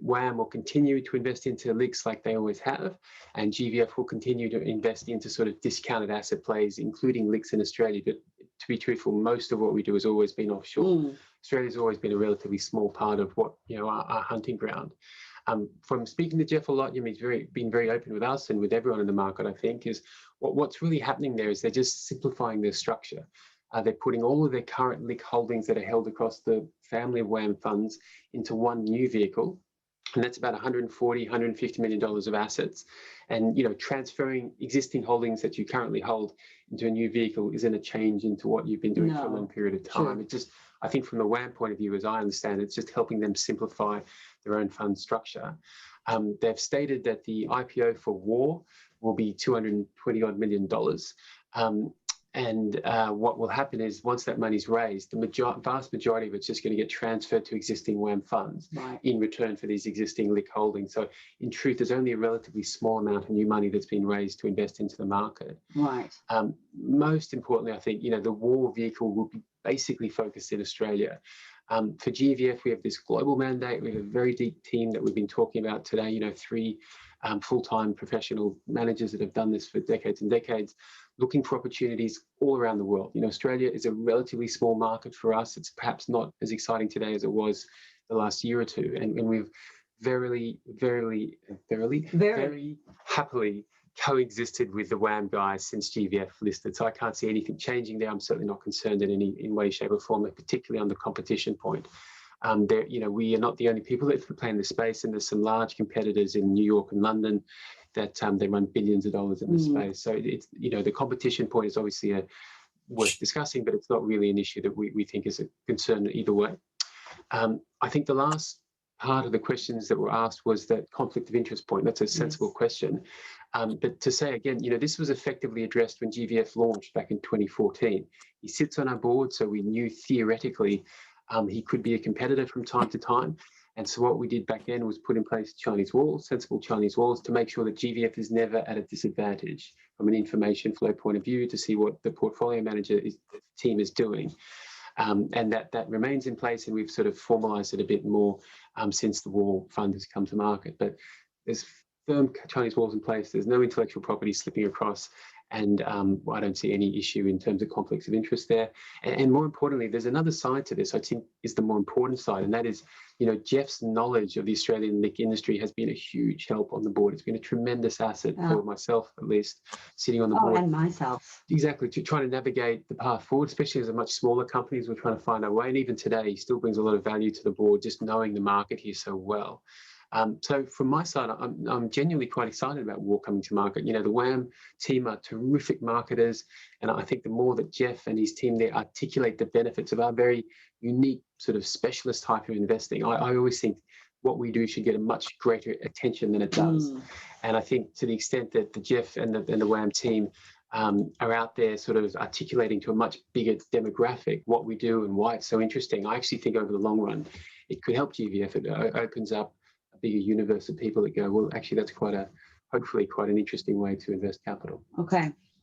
WAM will continue to invest into LICs like they always have, and GVF will continue to invest into sort of discounted asset plays, including LICs in Australia. But to be truthful, most of what we do has always been offshore. Australia's always been a relatively small part of what our hunting ground. From speaking to Jeff a lot, he's been very open with us and with everyone in the market, I think, is what's really happening there is they're just simplifying their structure. They're putting all of their current LIC holdings that are held across the family of WAM funds into one new vehicle. And that's about $140, $150 million of assets. And, transferring existing holdings that you currently hold into a new vehicle isn't a change into what you've been doing for a long period of time. Sure. It just, I think from the WAM point of view, as I understand, it's just helping them simplify their own fund structure. They've stated that the IPO for WAR will be $220 odd million. And what will happen is once that money's raised, the vast majority of it's just going to get transferred to existing WAM funds in return for these existing LIC holdings. So in truth, there's only a relatively small amount of new money that's been raised to invest into the market. Right. Most importantly, I think, the WAR vehicle will be basically focused in Australia. For GVF, we have this global mandate. We have a very deep team that we've been talking about today, 3 full-time professional managers that have done this for decades and decades, looking for opportunities all around the world. Australia is a relatively small market for us. It's perhaps not as exciting today as it was the last year or two. And we've very happily coexisted with the WAM guys since GVF listed. So I can't see anything changing there. I'm certainly not concerned in any way, shape or form, particularly on the competition point. We are not the only people that play in the space, and there's some large competitors in New York and London that they run billions of dollars in the space. So it's, the competition point is obviously worth discussing, but it's not really an issue that we think is a concern either way. I think the last part of the questions that were asked was that conflict of interest point. That's a sensible question. But to say again, this was effectively addressed when GVF launched back in 2014. He sits on our board, so we knew theoretically he could be a competitor from time to time. And so what we did back then was put in place Chinese walls, sensible Chinese walls, to make sure that GVF is never at a disadvantage from an information flow point of view, to see what the portfolio manager team is doing. And that remains in place, and we've sort of formalized it a bit more since the WAR fund has come to market. But there's firm Chinese walls in place. There's no intellectual property slipping across. And I don't see any issue in terms of conflicts of interest there. And more importantly, there's another side to this, I think is the more important side, and that is, Jeff's knowledge of the Australian LIC industry has been a huge help on the board. It's been a tremendous asset for myself, at least, sitting on the board. And myself. Exactly, to try to navigate the path forward, especially as a much smaller company, as we're trying to find our way. And even today, he still brings a lot of value to the board, just knowing the market here so well. So from my side, I'm genuinely quite excited about WAR coming to market. The WAM team are terrific marketers, and I think the more that Jeff and his team there articulate the benefits of our very unique sort of specialist type of investing, I always think what we do should get a much greater attention than it does. And I think to the extent that the Jeff and the WAM team are out there sort of articulating to a much bigger demographic what we do and why it's so interesting, I actually think over the long run, it could help GVF. It opens up bigger universe of people that go, well, actually, that's hopefully quite an interesting way to invest capital.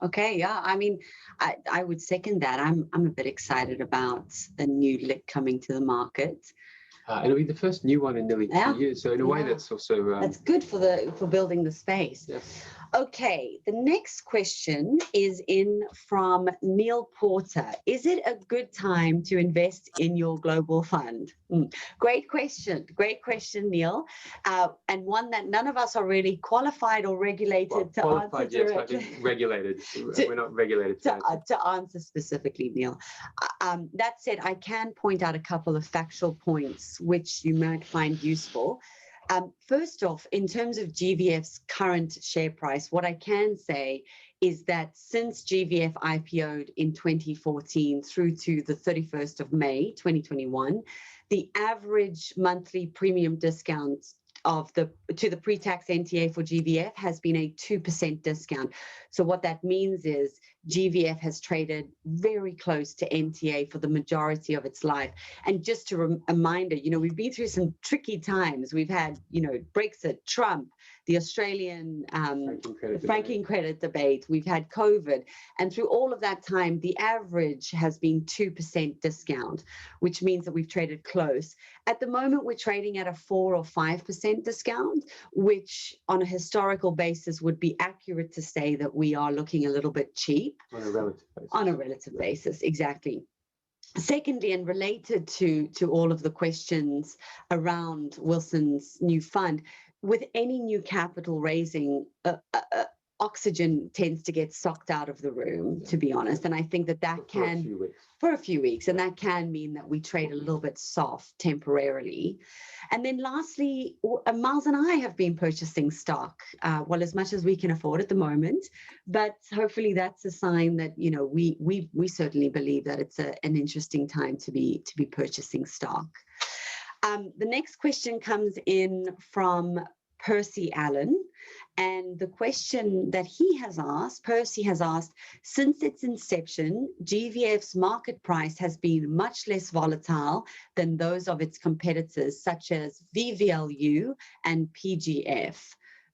Okay, yeah. I mean, I would second that. I'm a bit excited about the new LIC coming to the market. It'll be the first new one in nearly 2 years. So in a way, that's also that's good for building the space. Yes. Okay, the next question is from Neil Porter. Is it a good time to invest in your global fund? Great question, Neil. And one that none of us are really qualified or regulated to answer. Yes, I think regulated. We're not regulated to answer specifically, Neil. That said, I can point out a couple of factual points which you might find useful. First off, in terms of GVF's current share price, what I can say is that since GVF IPO'd in 2014 through to the 31st of May 2021, the average monthly premium discount to the pre-tax NTA for GVF has been a 2% discount. So what that means is GVF has traded very close to NTA for the majority of its life. And just a reminder, we've been through some tricky times. We've had, Brexit, Trump, the Australian franking credit debate. We've had COVID. And through all of that time, the average has been 2% discount, which means that we've traded close. At the moment, we're trading at a 4 or 5% discount, which on a historical basis would be accurate to say that we are looking a little bit cheap. On a relative basis. On a relative basis, exactly. Secondly, and related to all of the questions around Wilson's new fund, with any new capital raising, oxygen tends to get sucked out of the room, to be honest. And I think that can, for a few weeks, and that can mean that we trade a little bit soft temporarily. And then lastly, Miles and I have been purchasing stock, well, as much as we can afford at the moment, but hopefully that's a sign that, you know, we certainly believe that it's an interesting time to be purchasing stock. The next question comes in from Percy Allen, and the question that Percy has asked, since its inception, GVF's market price has been much less volatile than those of its competitors, such as VVLU and PGF.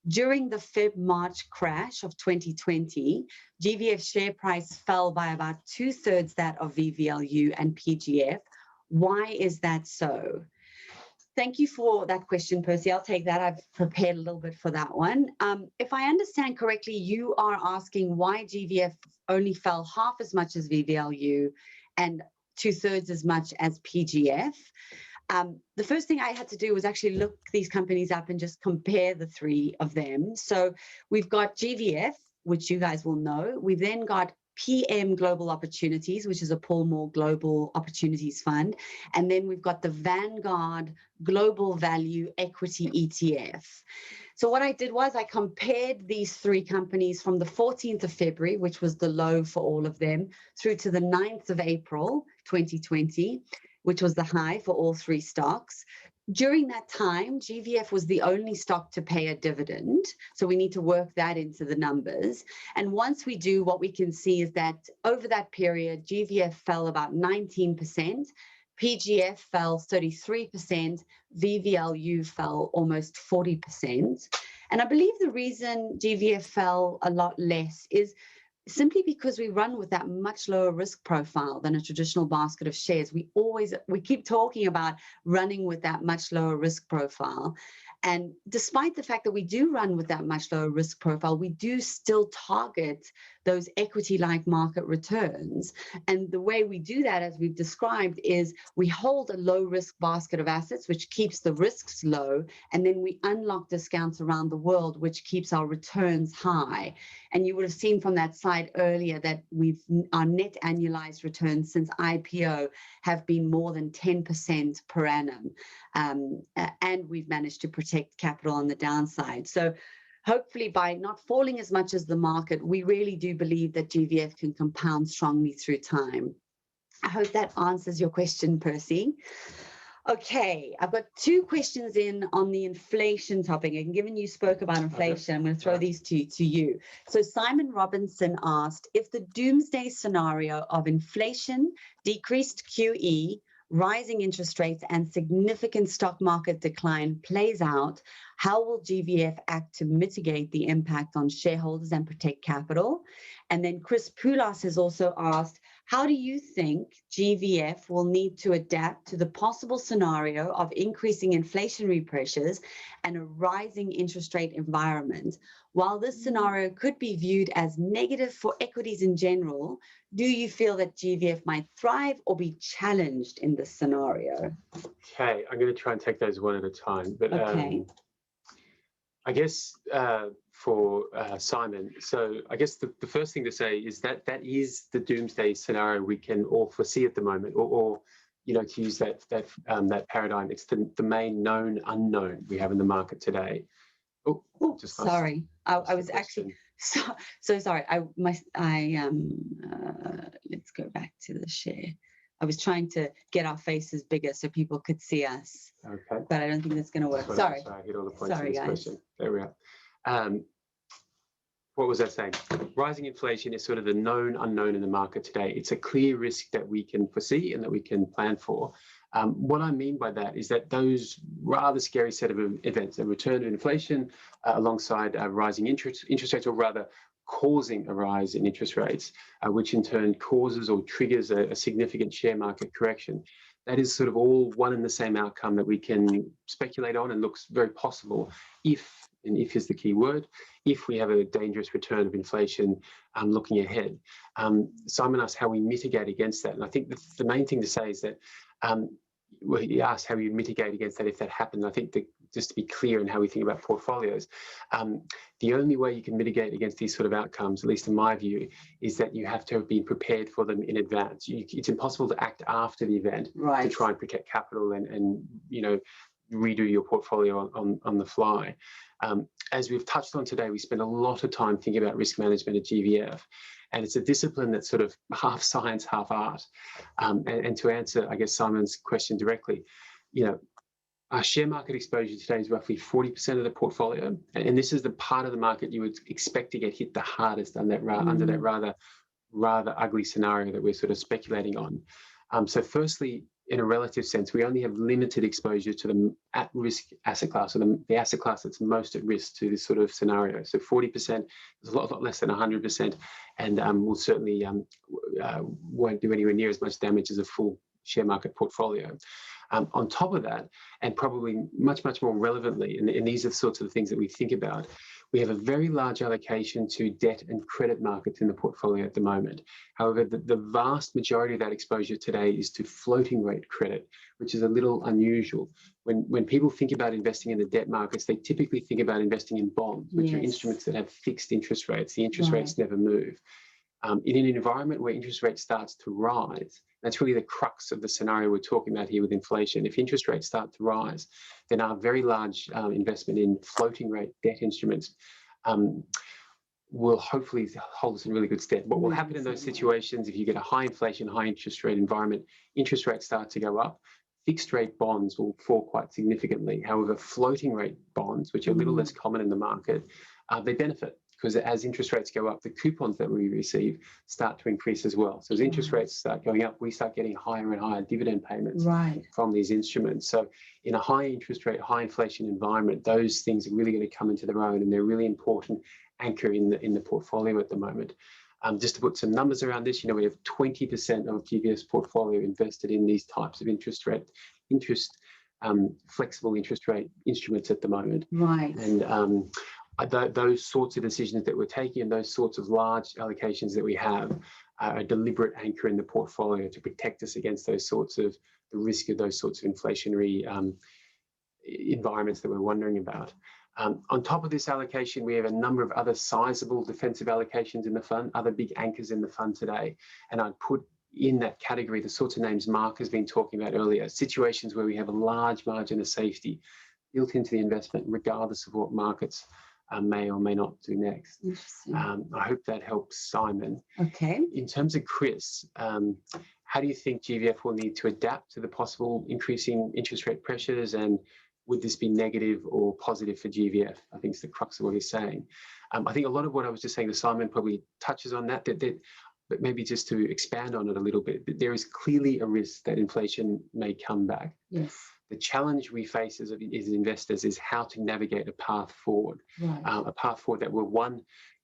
During the Feb-March crash of 2020, GVF's share price fell by about 2/3 that of VVLU and PGF. Why is that so? Thank you for that question, Percy. I'll take that. I've prepared a little bit for that one. If I understand correctly, you are asking why GVF only fell half as much as VVLU and 2/3 as much as PGF. The first thing I had to do was actually look these companies up and just compare the three of them. So we've got GVF, which you guys will know. We've then got PM Global Opportunities, which is a Paul Moore Global Opportunities Fund. And then we've got the Vanguard Global Value Equity ETF. So what I did was I compared these three companies from the 14th of February, which was the low for all of them, through to the 9th of April, 2020, which was the high for all three stocks. During that time, GVF was the only stock to pay a dividend. So we need to work that into the numbers. And once we do, what we can see is that over that period, GVF fell about 19%, PGF fell 33%, VVLU fell almost 40%. And I believe the reason GVF fell a lot less is simply because we run with that much lower risk profile than a traditional basket of shares. We keep talking about running with that much lower risk profile. And despite the fact that we do run with that much lower risk profile, we do still target those equity-like market returns. And the way we do that, as we've described, is we hold a low-risk basket of assets, which keeps the risks low, and then we unlock discounts around the world, which keeps our returns high. And you would have seen from that slide earlier that our net annualized returns since IPO have been more than 10% per annum. And we've managed to protect capital on the downside. So hopefully by not falling as much as the market, we really do believe that GVF can compound strongly through time. I hope that answers your question, Percy. Okay, I've got two questions in on the inflation topic. And given you spoke about inflation, I'm going to throw these to you. So Simon Robinson asked, if the doomsday scenario of inflation, decreased QE, rising interest rates and significant stock market decline plays out, how will GVF act to mitigate the impact on shareholders and protect capital? And then Chris Poulas has also asked, how do you think GVF will need to adapt to the possible scenario of increasing inflationary pressures and a rising interest rate environment? While this scenario could be viewed as negative for equities in general, do you feel that GVF might thrive or be challenged in this scenario? Okay, I'm going to try and take those one at a time. But okay. I guess for Simon, so I guess the first thing to say is that that is the doomsday scenario we can all foresee at the moment, or you know, to use that paradigm, it's the main known unknown we have in the market today. Oh, just sorry. I was actually so sorry. Let's go back to the share. I was trying to get our faces bigger so people could see us. Okay. But I don't think that's going to work. Sorry. I hit all the points in this guys. question. There we are. What was that saying? Rising inflation is sort of the known unknown in the market today. It's a clear risk that we can foresee and that we can plan for. What I mean by that is that those rather scary set of events, a return of inflation alongside rising interest rates, or rather causing a rise in interest rates, which in turn causes or triggers a significant share market correction. That is sort of all one and the same outcome that we can speculate on and looks very possible if and if is the key word, if we have a dangerous return of inflation looking ahead. Simon asked how we mitigate against that. And I think the main thing to say is that, well, he asked how we mitigate against that if that happened. I think that just to be clear in how we think about portfolios, the only way you can mitigate against these sort of outcomes, at least in my view, is that you have to have been prepared for them in advance. It's impossible to act after the event to try and protect capital and redo your portfolio on the fly. As we've touched on today, we spend a lot of time thinking about risk management at GVF, and it's a discipline that's sort of half science, half art. And to answer, I guess, Simon's question directly, our share market exposure today is roughly 40% of the portfolio, and this is the part of the market you would expect to get hit the hardest under that rather ugly scenario that we're sort of speculating on. So firstly, in a relative sense, we only have limited exposure to the at-risk asset class, or the asset class that's most at risk to this sort of scenario. So 40% is a lot less than 100%, and will certainly won't do anywhere near as much damage as a full share market portfolio. On top of that, and probably much more relevantly, and these are the sorts of things that we think about, we have a very large allocation to debt and credit markets in the portfolio at the moment. However, the vast majority of that exposure today is to floating rate credit, which is a little unusual. When people think about investing in the debt markets, they typically think about investing in bonds, which are instruments that have fixed interest rates. The interest rates never move. In an environment where interest rate starts to rise, that's really the crux of the scenario we're talking about here with inflation. If interest rates start to rise, then our very large investment in floating rate debt instruments will hopefully hold us in really good stead. What will happen in those situations, if you get a high inflation, high interest rate environment, interest rates start to go up, fixed rate bonds will fall quite significantly. However, floating rate bonds, which are a little less common in the market, they benefit, because as interest rates go up, the coupons that we receive start to increase as well. So as interest rates start going up, we start getting higher and higher dividend payments from these instruments. So in a high interest rate, high inflation environment, those things are really going to come into their own, and they're a really important anchor in the portfolio at the moment. Just to put some numbers around this, we have 20% of GVF's portfolio invested in these types of flexible interest rate instruments at the moment. And those sorts of decisions that we're taking and those sorts of large allocations that we have are a deliberate anchor in the portfolio to protect us against the risk of those sorts of inflationary environments that we're wondering about. On top of this allocation, we have a number of other sizable defensive allocations in the fund, other big anchors in the fund today. And I'd put in that category the sorts of names Mark has been talking about earlier, situations where we have a large margin of safety built into the investment, regardless of what markets may or may not do next. I hope that helps, Simon. In terms of Chris, how do you think GVF will need to adapt to the possible increasing interest rate pressures, and would this be negative or positive for GVF? I think it's the crux of what he's saying. I think a lot of what I was just saying to Simon probably touches on that, but maybe just to expand on it a little bit, there is clearly a risk that inflation may come back. The challenge we face as investors is how to navigate a path forward, a path forward that will, one,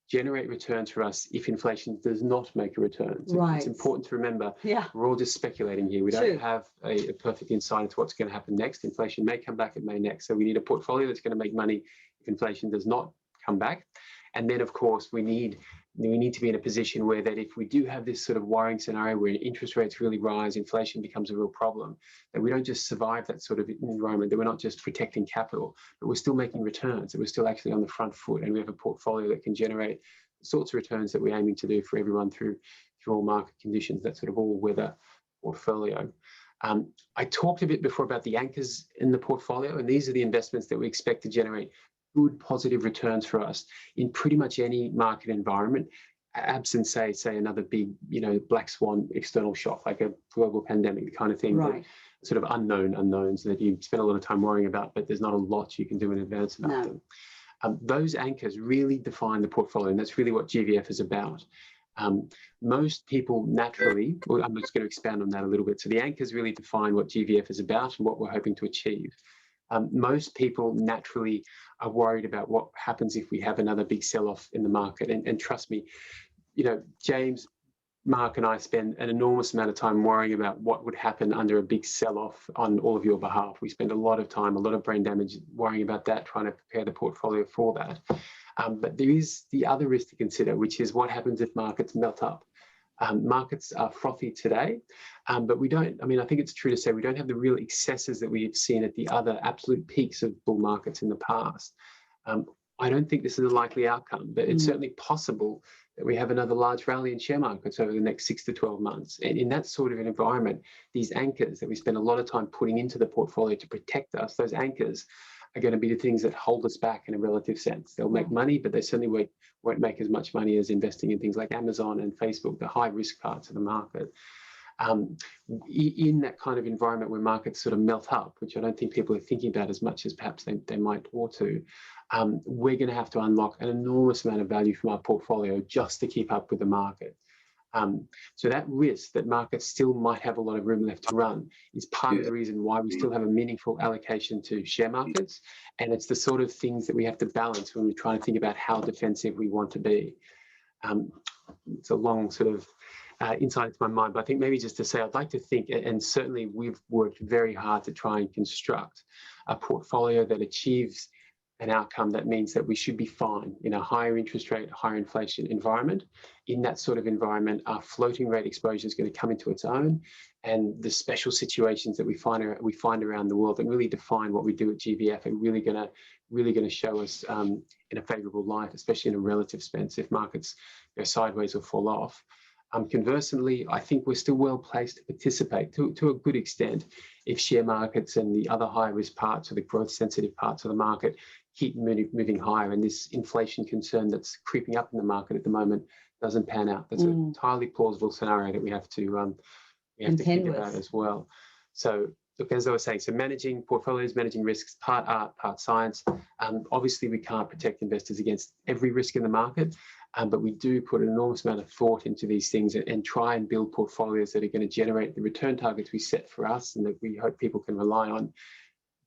generate returns for us if inflation does not make a return. So it's important to remember, we're all just speculating here. We don't have a perfect insight into what's going to happen next. Inflation may come back, it may next. So we need a portfolio that's going to make money if inflation does not come back. And then, of course, we need to be in a position where that if we do have this sort of worrying scenario where interest rates really rise, inflation becomes a real problem, that we don't just survive that sort of environment, that we're not just protecting capital, but we're still making returns, that we're still actually on the front foot, and we have a portfolio that can generate the sorts of returns that we're aiming to do for everyone through all market conditions, that sort of all-weather portfolio. I talked a bit before about the anchors in the portfolio, and these are the investments that we expect to generate good positive returns for us in pretty much any market environment, absent say another big black swan external shock like a global pandemic, the kind of thing, that sort of unknowns that you spend a lot of time worrying about, but there's not a lot you can do in advance about them. Those anchors really define the portfolio, and that's really what GVF is about. Most people naturally, well, I'm just going to expand on that a little bit. So the anchors really define what GVF is about and what we're hoping to achieve. Most people naturally are worried about what happens if we have another big sell-off in the market. And trust me, James, Mark and I spend an enormous amount of time worrying about what would happen under a big sell-off on all of your behalf. We spend a lot of time, a lot of brain damage worrying about that, trying to prepare the portfolio for that. But there is the other risk to consider, which is what happens if markets melt up. Markets are frothy today, but we don't, I mean, I think it's true to say we don't have the real excesses that we've seen at the other absolute peaks of bull markets in the past. I don't think this is a likely outcome, but it's certainly possible that we have another large rally in share markets over the next 6 to 12 months. And in that sort of an environment, these anchors that we spend a lot of time putting into the portfolio to protect us, those anchors are going to be the things that hold us back in a relative sense. They'll make money, but they certainly won't make as much money as investing in things like Amazon and Facebook, the high risk parts of the market. In that kind of environment where markets sort of melt up, which I don't think people are thinking about as much as perhaps they might ought to, we're going to have to unlock an enormous amount of value from our portfolio just to keep up with the market. So that risk that markets still might have a lot of room left to run is part of the reason why we still have a meaningful allocation to share markets. And it's the sort of things that we have to balance when we're trying to think about how defensive we want to be. It's a long sort of insight into my mind, but I think maybe just to say, I'd like to think, and certainly we've worked very hard to try and construct a portfolio that achieves an outcome that means that we should be fine in a higher interest rate, higher inflation environment. In that sort of environment, our floating rate exposure is going to come into its own, and the special situations that we find around the world that really define what we do at GVF are really going to show us in a favourable light, especially in a relative sense if markets go sideways or fall off. Conversely, I think we're still well placed to participate to a good extent if share markets and the other high risk parts or the growth sensitive parts of the market keep moving higher, and this inflation concern that's creeping up in the market at the moment doesn't pan out. That's an entirely plausible scenario that we have to think about as well. So look, as I was saying, so managing portfolios, managing risks, part art, part science. Obviously, we can't protect investors against every risk in the market, but we do put an enormous amount of thought into these things and try and build portfolios that are going to generate the return targets we set for us and that we hope people can rely on,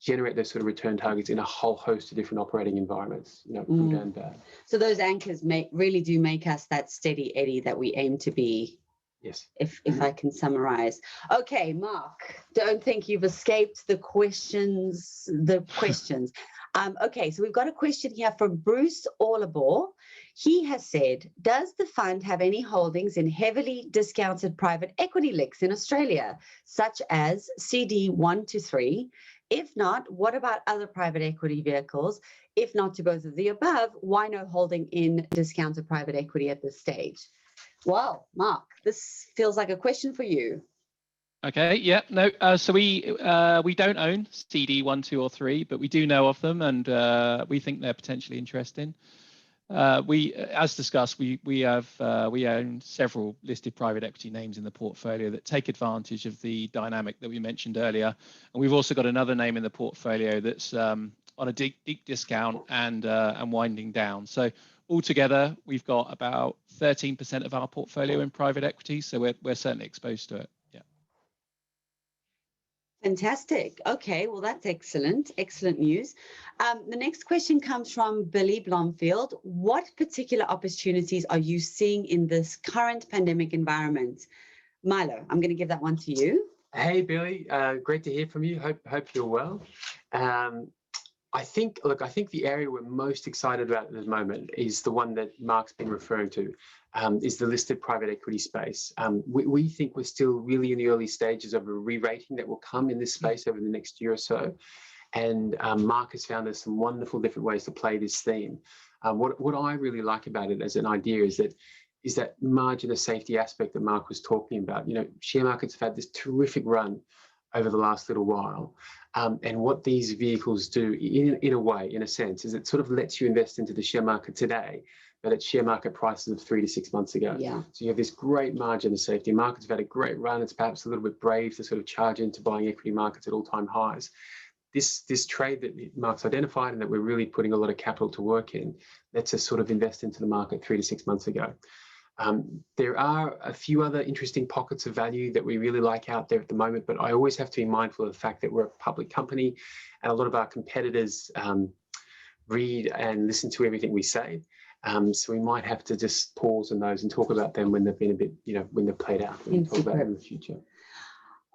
generate those sort of return targets in a whole host of different operating environments, good and bad. So those anchors really do make us that steady Eddie that we aim to be. Yes. If I can summarize. Okay, Mark, don't think you've escaped the questions. Okay, so we've got a question here from Bruce Orlebor. He has said, does the fund have any holdings in heavily discounted private equity LICs in Australia, such as CD 1 to 3? If not, what about other private equity vehicles? If not to both of the above, why no holding in discounted private equity at this stage? Well, Mark, this feels like a question for you. Okay, yeah, no, so we don't own CD 1, 2, or 3, but we do know of them, and we think they're potentially interesting. As discussed, we own several listed private equity names in the portfolio that take advantage of the dynamic that we mentioned earlier, and we've also got another name in the portfolio that's on a deep discount and winding down. So altogether, we've got about 13% of our portfolio in private equity, so we're certainly exposed to it. Yeah. Fantastic. Okay, well, that's excellent. Excellent news. The next question comes from Billy Blomfield. What particular opportunities are you seeing in this current pandemic environment? Milo, I'm going to give that one to you. Hey, Billy. Great to hear from you. Hope you're well. I think the area we're most excited about at the moment is the one that Mark's been referring to, is the listed private equity space. We think we're still really in the early stages of a re-rating that will come in this space over the next year or so. And Mark has found there's some wonderful different ways to play this theme. What I really like about it as an idea is that margin of safety aspect that Mark was talking about. Share markets have had this terrific run over the last little while. And what these vehicles do in a sense, is it sort of lets you invest into the share market today, but at share market prices of 3 to 6 months ago. Yeah. So you have this great margin of safety. Markets have had a great run. It's perhaps a little bit brave to sort of charge into buying equity markets at all-time highs. This trade that Mark's identified and that we're really putting a lot of capital to work in lets us sort of invest into the market 3 to 6 months ago. There are a few other interesting pockets of value that we really like out there at the moment, but I always have to be mindful of the fact that we're a public company and a lot of our competitors read and listen to everything we say. So we might have to just pause on those and talk about them when they've been a bit, when they've played out, and talk about them in the future.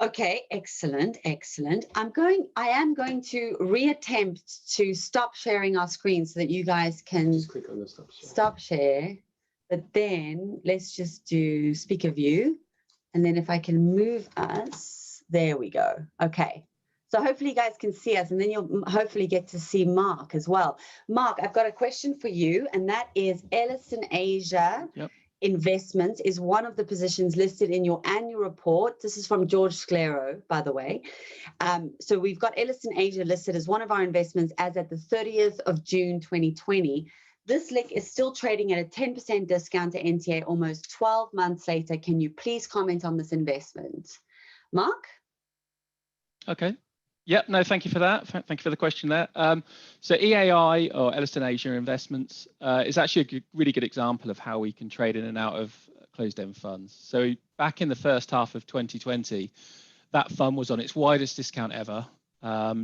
Okay, excellent, excellent. I am going to reattempt to stop sharing our screen so that you guys can just click on the stop share. But then let's just do speaker view. And then if I can move us, there we go. Okay. So hopefully you guys can see us, and then you'll hopefully get to see Mark as well. Mark, I've got a question for you, and that is Ellison Asia. Yep. Investments is one of the positions listed in your annual report. This is from George Sclero, by the way. So we've got Ellison Asia listed as one of our investments as at the 30th of June 2020. This LIC is still trading at a 10% discount to NTA almost 12 months later. Can you please comment on this investment? Mark? Okay. Yep, no, thank you for that. Thank you for the question there. So EAI, or Ellison Asia Investments, is actually a really good example of how we can trade in and out of closed-end funds. So back in the first half of 2020, that fund was on its widest discount ever,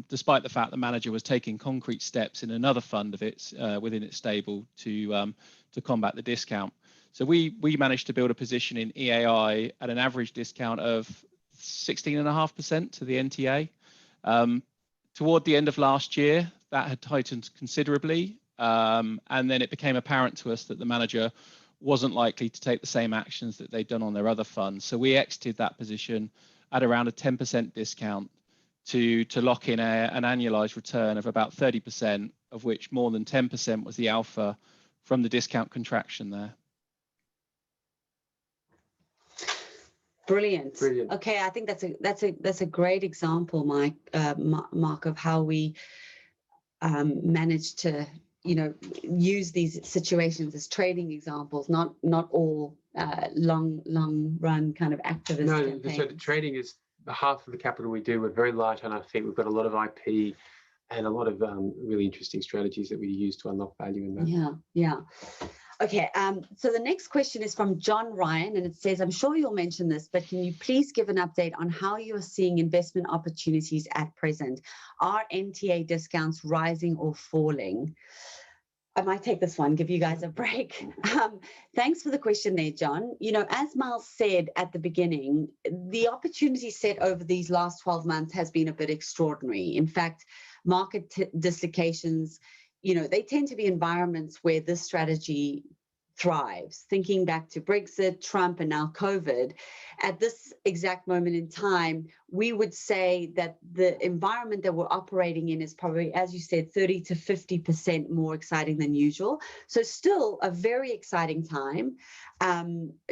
despite the fact the manager was taking concrete steps in another fund of its within its stable to combat the discount. So we managed to build a position in EAI at an average discount of 16.5% to the NTA. Toward the end of last year, that had tightened considerably, and then it became apparent to us that the manager wasn't likely to take the same actions that they'd done on their other funds. So we exited that position at around a 10% discount to lock in an annualized return of about 30%, of which more than 10% was the alpha from the discount contraction there. Brilliant. Brilliant. Okay, I think that's a great example, Mike, Mark, of how we managed to use these situations as trading examples, not all long run kind of activist campaigns. So trading is half of the capital we do. We're very light on our feet. We've got a lot of IP and a lot of really interesting strategies that we use to unlock value in that. Yeah. Okay, so the next question is from John Ryan, and it says, I'm sure you'll mention this, but can you please give an update on how you're seeing investment opportunities at present? Are NTA discounts rising or falling? I might take this one, give you guys a break. Thanks for the question there, John. As Miles said at the beginning, the opportunity set over these last 12 months has been a bit extraordinary. In fact, market dislocations, they tend to be environments where this strategy thrives. Thinking back to Brexit, Trump, and now COVID, at this exact moment in time, we would say that the environment that we're operating in is probably, as you said, 30 to 50% more exciting than usual. So still a very exciting time,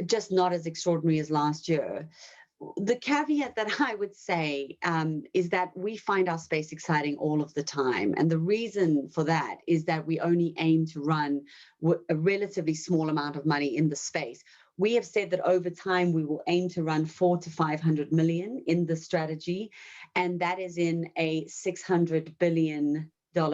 just not as extraordinary as last year. The caveat that I would say is that we find our space exciting all of the time. And the reason for that is that we only aim to run a relatively small amount of money in the space. We have said that over time, we will aim to run 400 to 500 million in the strategy. And that is in a $600 billion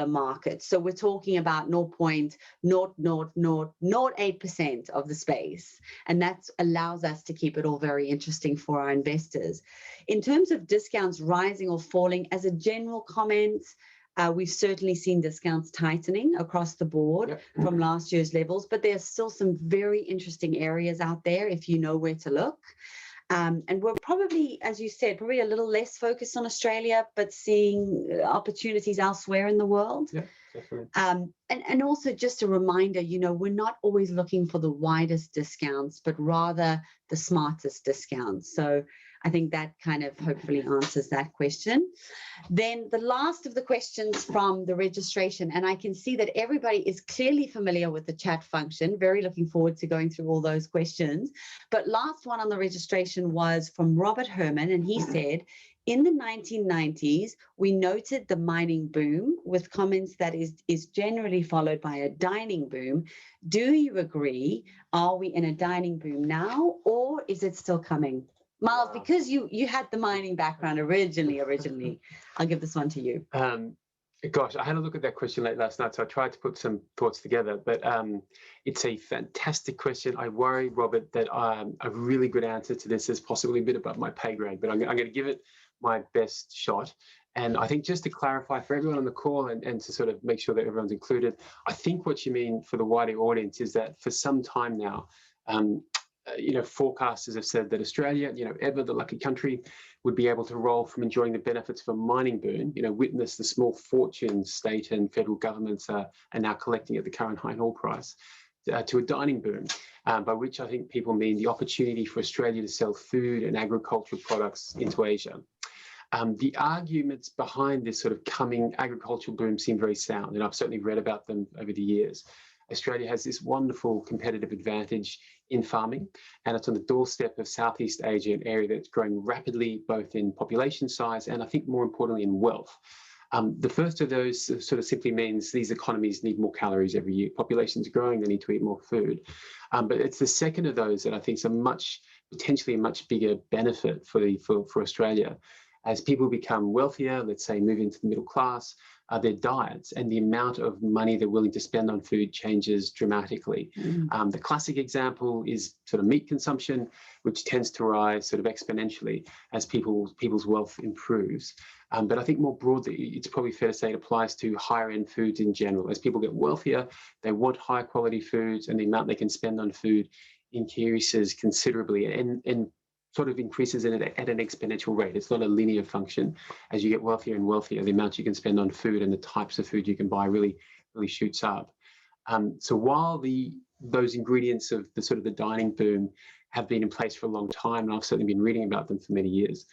market. So we're talking about 0.0008% of the space. And that allows us to keep it all very interesting for our investors. In terms of discounts rising or falling, as a general comment, we've certainly seen discounts tightening across the board from last year's levels, but there's still some very interesting areas out there if you know where to look. And we're probably, as you said, probably a little less focused on Australia, but seeing opportunities elsewhere in the world. Yeah, definitely. And also just a reminder, we're not always looking for the widest discounts, but rather the smartest discounts. So I think that kind of hopefully answers that question. Then the last of the questions from the registration, and I can see that everybody is clearly familiar with the chat function. Very looking forward to going through all those questions. But last one on the registration was from Robert Herman, and he said, in the 1990s, we noted the mining boom with comments that is generally followed by a dining boom. Do you agree? Are we in a dining boom now, or is it still coming? Miles, because you had the mining background originally, I'll give this one to you. Gosh, I had a look at that question late last night, so I tried to put some thoughts together, but it's a fantastic question. I worry, Robert, that a really good answer to this is possibly a bit above my pay grade, but I'm going to give it my best shot. And I think just to clarify for everyone on the call and to sort of make sure that everyone's included, I think what you mean for the wider audience is that for some time now, forecasters have said that Australia, ever the lucky country, would be able to roll from enjoying the benefits of a mining boom, witness the small fortunes state and federal governments are now collecting at the current high oil price, to a dining boom, by which I think people mean the opportunity for Australia to sell food and agricultural products into Asia. The arguments behind this sort of coming agricultural boom seem very sound, and I've certainly read about them over the years. Australia has this wonderful competitive advantage in farming, and it's on the doorstep of Southeast Asia, an area that's growing rapidly, both in population size and I think more importantly in wealth. The first of those sort of simply means these economies need more calories every year. Population's growing, they need to eat more food. But it's the second of those that I think is potentially a much bigger benefit for Australia. As people become wealthier, let's say move into the middle class, their diets and the amount of money they're willing to spend on food changes dramatically. The classic example is sort of meat consumption, which tends to rise sort of exponentially as people's wealth improves. But I think more broadly, it's probably fair to say it applies to higher end foods in general. As people get wealthier, they want higher quality foods, and the amount they can spend on food increases considerably and sort of increases at an exponential rate. It's not a linear function. As you get wealthier and wealthier, the amount you can spend on food and the types of food you can buy really shoots up. So while those ingredients of the dining boom have been in place for a long time, and I've certainly been reading about them for many years,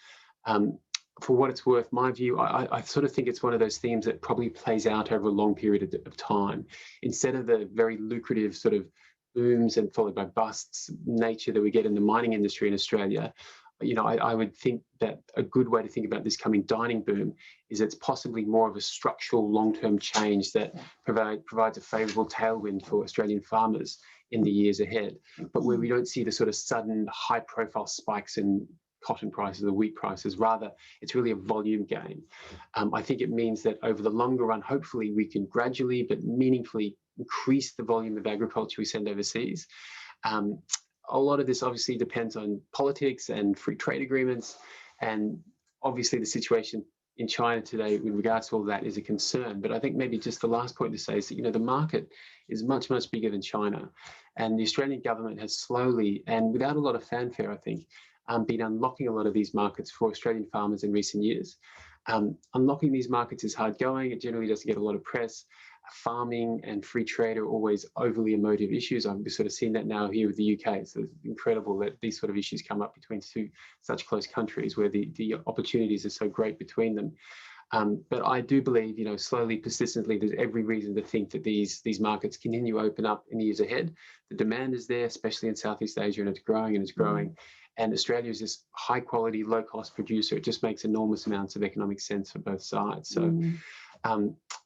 for what it's worth, my view, I sort of think it's one of those themes that probably plays out over a long period of time. Instead of the very lucrative sort of booms and followed by busts nature that we get in the mining industry in Australia, I would think that a good way to think about this coming dining boom is it's possibly more of a structural long-term change that provides a favourable tailwind for Australian farmers in the years ahead, but where we don't see the sort of sudden high-profile spikes in cotton prices or wheat prices. Rather, it's really a volume game. I think it means that over the longer run, hopefully we can gradually but meaningfully increase the volume of agriculture we send overseas. A lot of this obviously depends on politics and free trade agreements, and obviously the situation in China today with regards to all that is a concern. But I think maybe just the last point to say is that the market is much bigger than China, and the Australian government has slowly and without a lot of fanfare, I think, been unlocking a lot of these markets for Australian farmers in recent years. Unlocking these markets is hard going. It generally doesn't get a lot of press. Farming and free trade are always overly emotive issues. I've sort of seen that now here with the UK. So it's incredible that these sort of issues come up between two such close countries where the opportunities are so great between them. But I do believe, slowly, persistently, there's every reason to think that these markets continue to open up in the years ahead. The demand is there, especially in Southeast Asia, and it's growing and it's growing. And Australia is this high quality, low cost producer. It just makes enormous amounts of economic sense for both sides. So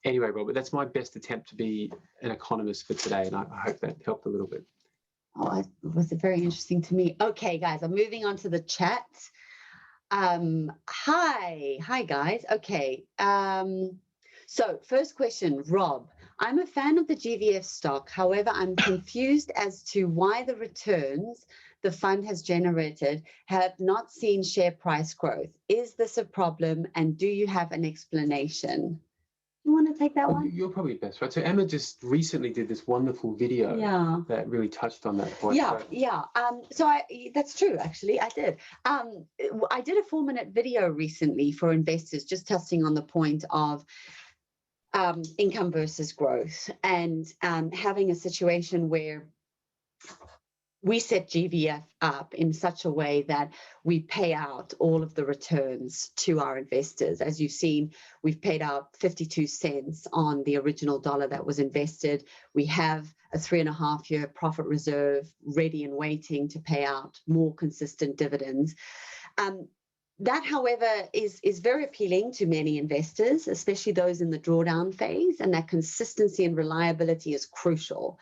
anyway, Robert, that's my best attempt to be an economist for today. And I hope that helped a little bit. Oh, it was very interesting to me. Okay, guys, I'm moving on to the chat. Hi guys. Okay. So first question, Rob. I'm a fan of the GVF stock. However, I'm confused as to why the returns the fund has generated have not seen share price growth. Is this a problem, and do you have an explanation? You want to take that one? You're probably best, right? So Emma just recently did this wonderful video that really touched on that point. So that's true, actually. I did. I did a 4-minute video recently for investors, just touching on the point of income versus growth, and having a situation where we set GVF up in such a way that we pay out all of the returns to our investors. As you've seen, we've paid out 52 cents on the original dollar that was invested. We have a 3.5-year profit reserve ready and waiting to pay out more consistent dividends. That, however, is very appealing to many investors, especially those in the drawdown phase, and that consistency and reliability is crucial.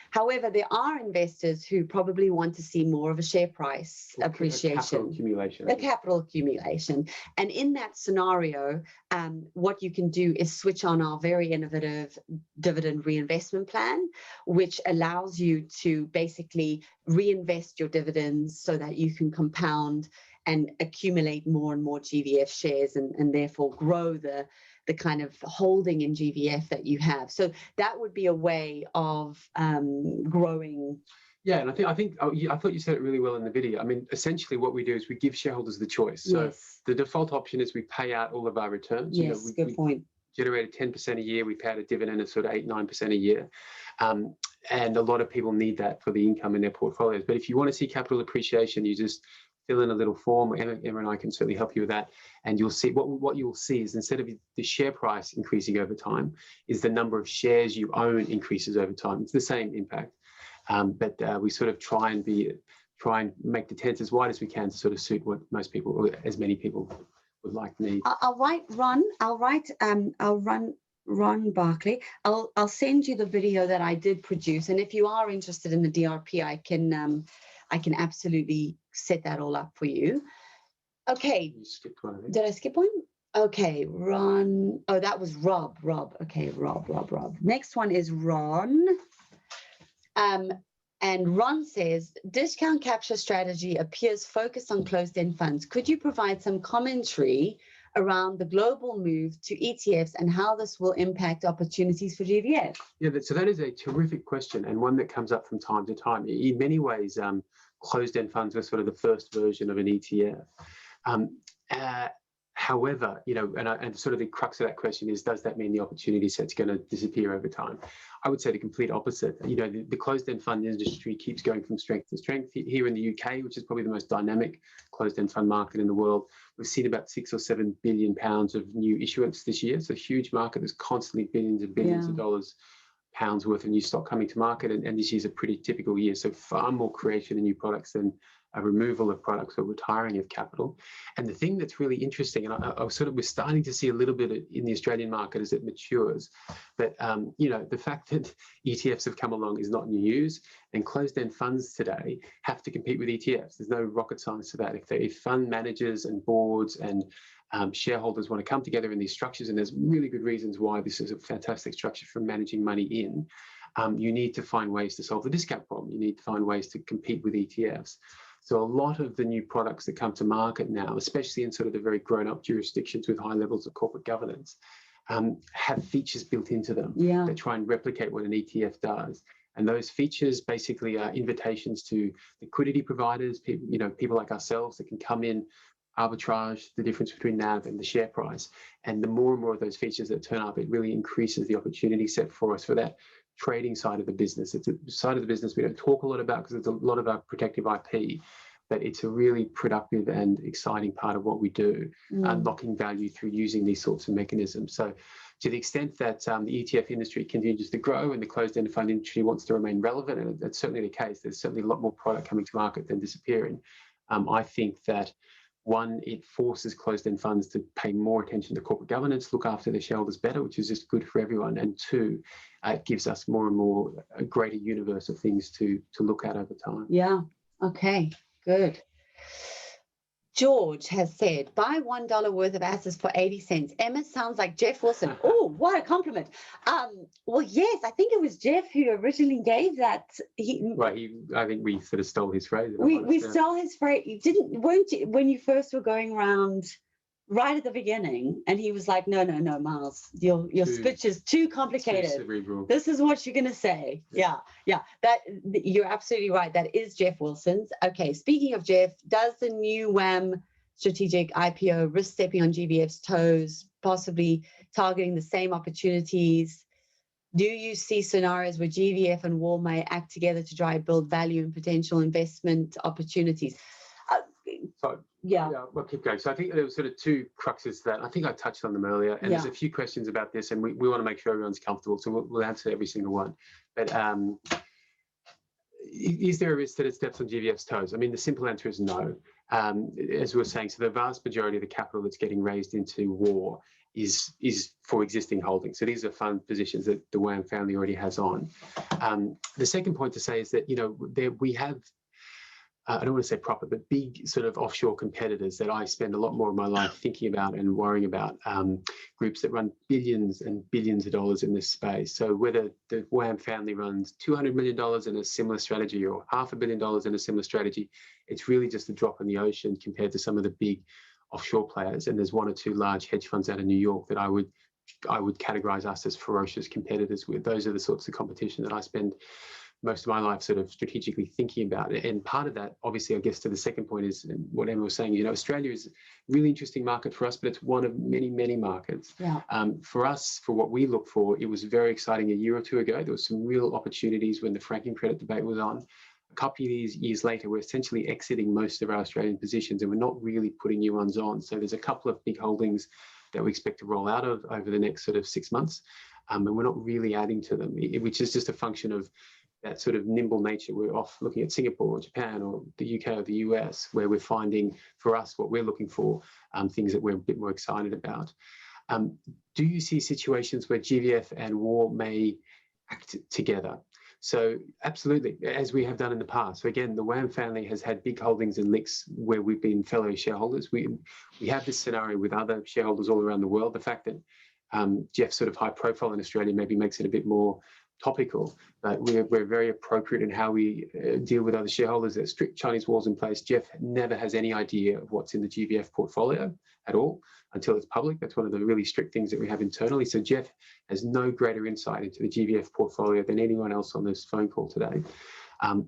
However, there are investors who probably want to see more of a share price appreciation. A capital accumulation. And in that scenario, what you can do is switch on our very innovative dividend reinvestment plan, which allows you to basically reinvest your dividends so that you can compound and accumulate more and more GVF shares and therefore grow the kind of holding in GVF that you have. So that would be a way of growing. Yeah, and I thought you said it really well in the video. I mean, essentially what we do is we give shareholders the choice. So Yes. the default option is we pay out all of our returns. Yes, good point. Generated 10% a year. We pay out a dividend of sort of 8-9% a year. And a lot of people need that for the income in their portfolios. But if you want to see capital appreciation, you just fill in a little form. Emma and I can certainly help you with that. And you'll see what you'll see is, instead of the share price increasing over time, is the number of shares you own increases over time. It's the same impact. But we sort of try and make the tents as wide as we can to sort of suit what most people, or as many people, would like need. I'll write Ron Barkley. I'll send you the video that I did produce, and if you are interested in the DRP, I can absolutely set that all up for you. Okay. You skipped one, I think. Did I skip one? Okay, Ron. Oh, that was Rob. Okay, Rob. Next one is Ron. And Ron says, discount capture strategy appears focused on closed-end funds. Could you provide some commentary around the global move to ETFs and how this will impact opportunities for GVF? Yeah, so that is a terrific question, and one that comes up from time to time. In many ways, closed-end funds were sort of the first version of an ETF. However, and sort of the crux of that question is, does that mean the opportunity set's going to disappear over time? I would say the complete opposite. The closed-end fund industry keeps going from strength to strength. Here in the UK, which is probably the most dynamic closed-end fund market in the world, we've seen about £6 or £7 billion of new issuance this year. It's a huge market. There's constantly billions and billions of dollars, pounds worth of new stock coming to market, and this year's a pretty typical year. So far more creation of new products than a removal of products or retiring of capital. And the thing that's really interesting, and we're starting to see a little bit in the Australian market as it matures, but the fact that ETFs have come along is not new news, and closed-end funds today have to compete with ETFs. There's no rocket science to that. If fund managers and boards and shareholders want to come together in these structures, and there's really good reasons why this is a fantastic structure for managing money in, you need to find ways to solve the discount problem. You need to find ways to compete with ETFs. So a lot of the new products that come to market now, especially in sort of the very grown-up jurisdictions with high levels of corporate governance, have features built into them that try and replicate what an ETF does. And those features basically are invitations to liquidity providers, people like ourselves that can come in, arbitrage the difference between NAV and the share price. And the more and more of those features that turn up, it really increases the opportunity set for us for that trading side of the business. It's a side of the business we don't talk a lot about because it's a lot of our protective IP, but it's a really productive and exciting part of what we do, unlocking value through using these sorts of mechanisms. So to the extent that the ETF industry continues to grow and the closed-end fund industry wants to remain relevant, and that's certainly the case, there's certainly a lot more product coming to market than disappearing. I think that, one, it forces closed-end funds to pay more attention to corporate governance, look after their shareholders better, which is just good for everyone. And two, it gives us more and more a greater universe of things to look at over time. Yeah. Okay. Good. George has said, buy $1 worth of assets for 80 cents. Emma sounds like Jeff Wilson. Oh, what a compliment. Well, yes, I think it was Jeff who originally gave that. I think we sort of stole his phrase. We stole his phrase. Weren't you, when you first were going around right at the beginning, and he was like, no, Miles, your speech is too complicated. Too cerebral. This is what you're going to say. Yeah. That you're absolutely right. That is Jeff Wilson's. Okay, speaking of Jeff, does the new WAM strategic IPO risk stepping on GVF's toes, possibly targeting the same opportunities? Do you see scenarios where GVF and WAM may act together to try and build value and potential investment opportunities? We'll keep going. So I think there were sort of two cruxes to that. I think I touched on them earlier, and there's a few questions about this, and we want to make sure everyone's comfortable, so we'll answer every single one. But is there a risk that it steps on GVF's toes? I mean, the simple answer is no. As we were saying, so the vast majority of the capital that's getting raised into WAR is for existing holdings. So these are fund positions that the WAM family already has on. The second point to say is that we have I don't want to say proper, but big sort of offshore competitors that I spend a lot more of my life thinking about and worrying about, groups that run billions and billions of dollars in this space. So whether the WAM family runs $200 million in a similar strategy or $500 million in a similar strategy, it's really just a drop in the ocean compared to some of the big offshore players. And there's one or two large hedge funds out of New York that I would categorize us as ferocious competitors with. Those are the sorts of competition that I spend most of my life sort of strategically thinking about it. And part of that, obviously, I guess to the second point is what Emma was saying, Australia is a really interesting market for us, but it's one of many, many markets. Yeah. For us, for what we look for, it was very exciting a year or two ago. There was some real opportunities when the franking credit debate was on. A couple of years later, we're essentially exiting most of our Australian positions and we're not really putting new ones on. So there's a couple of big holdings that we expect to roll out of over the next sort of 6 months. And we're not really adding to them, which is just a function of that sort of nimble nature. We're off looking at Singapore or Japan or the UK or the US, where we're finding for us what we're looking for, things that we're a bit more excited about. Do you see situations where GVF and WAR may act together? So absolutely, as we have done in the past. So again, the WAM family has had big holdings in LICs where we've been fellow shareholders. We have this scenario with other shareholders all around the world. The fact that Jeff's sort of high profile in Australia maybe makes it a bit more topical, but we're very appropriate in how we deal with other shareholders. There's strict Chinese walls in place. Jeff never has any idea of what's in the GVF portfolio at all until it's public. That's one of the really strict things that we have internally. So Jeff has no greater insight into the GVF portfolio than anyone else on this phone call today.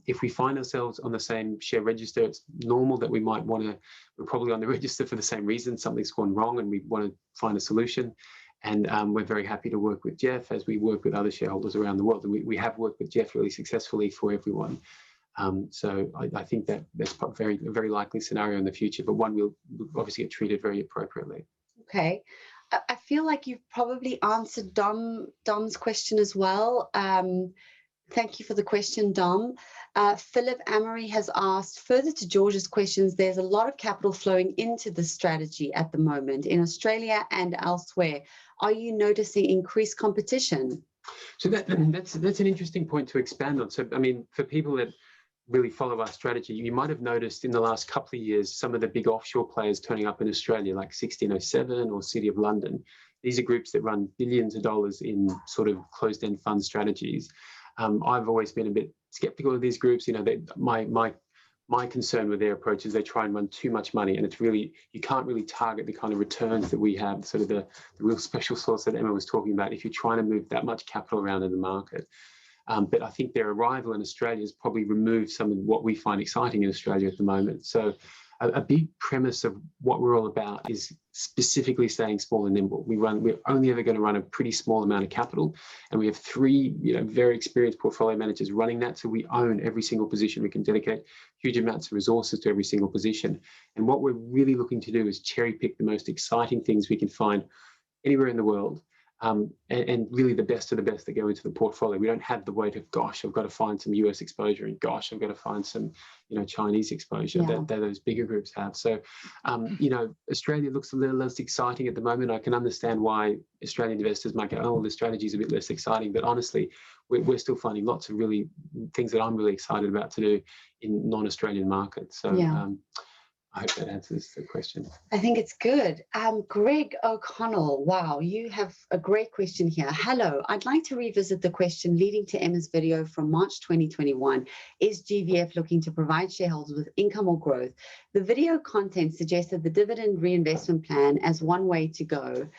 If we find ourselves on the same share register, it's normal that we might want to, we're probably on the register for the same reason, something's gone wrong and we want to find a solution. And we're very happy to work with Jeff as we work with other shareholders around the world. And we have worked with Jeff really successfully for everyone. So I think that's a very likely scenario in the future, but one will obviously get treated very appropriately. Okay. I feel like you've probably answered Dom's question as well. Thank you for the question, Dom. Philip Amory has asked, further to George's questions, there's a lot of capital flowing into the strategy at the moment in Australia and elsewhere. Are you noticing increased competition? So that's an interesting point to expand on. So, I mean, for people that really follow our strategy, you might have noticed in the last couple of years, some of the big offshore players turning up in Australia, like 1607 or City of London. These are groups that run billions of dollars in sort of closed-end fund strategies. I've always been a bit skeptical of these groups. My concern with their approach is they try and run too much money, and it's really, you can't really target the kind of returns that we have, sort of the real special sauce that Emma was talking about, if you're trying to move that much capital around in the market. But I think their arrival in Australia has probably removed some of what we find exciting in Australia at the moment. So a big premise of what we're all about is specifically staying small and nimble. We're only ever going to run a pretty small amount of capital, and we have three very experienced portfolio managers running that, so we own every single position. We can dedicate huge amounts of resources to every single position, and what we're really looking to do is cherry pick the most exciting things we can find anywhere in the world, and really the best of the best that go into the portfolio. We don't have the weight of, gosh, I've got to find some US exposure, and gosh, I've got to find some Chinese exposure that those bigger groups have. So Australia looks a little less exciting at the moment. I can understand why Australian investors might go, oh, the strategy is a bit less exciting, but honestly we're still finding lots of really things that I'm really excited about to do in non-Australian markets. So I hope that answers the question. I think it's good. Greg O'Connell, wow, you have a great question here. Hello, I'd like to revisit the question leading to Emma's video from March 2021. Is GVF looking to provide shareholders with income or growth? The video content suggested the dividend reinvestment plan as one way to go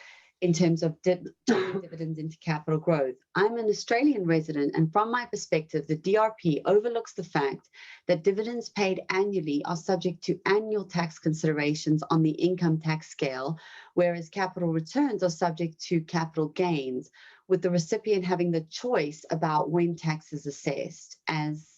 in terms of turning dividends into capital growth. I'm an Australian resident, and from my perspective, the DRP overlooks the fact that dividends paid annually are subject to annual tax considerations on the income tax scale, whereas capital returns are subject to capital gains, with the recipient having the choice about when tax is assessed as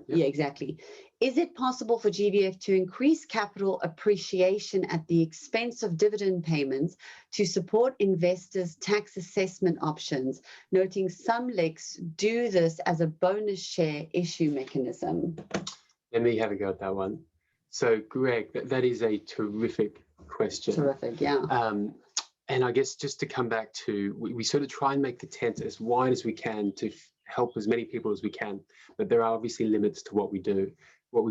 exactly. Is it possible for GVF to increase capital appreciation at the expense of dividend payments to support investors' tax assessment options, noting some LICs do this as a bonus share issue mechanism? Let me have a go at that one. So, Greg, that is a terrific question. Terrific, yeah. And I guess just to come back to, we sort of try and make the tent as wide as we can to help as many people as we can, but there are obviously limits to what we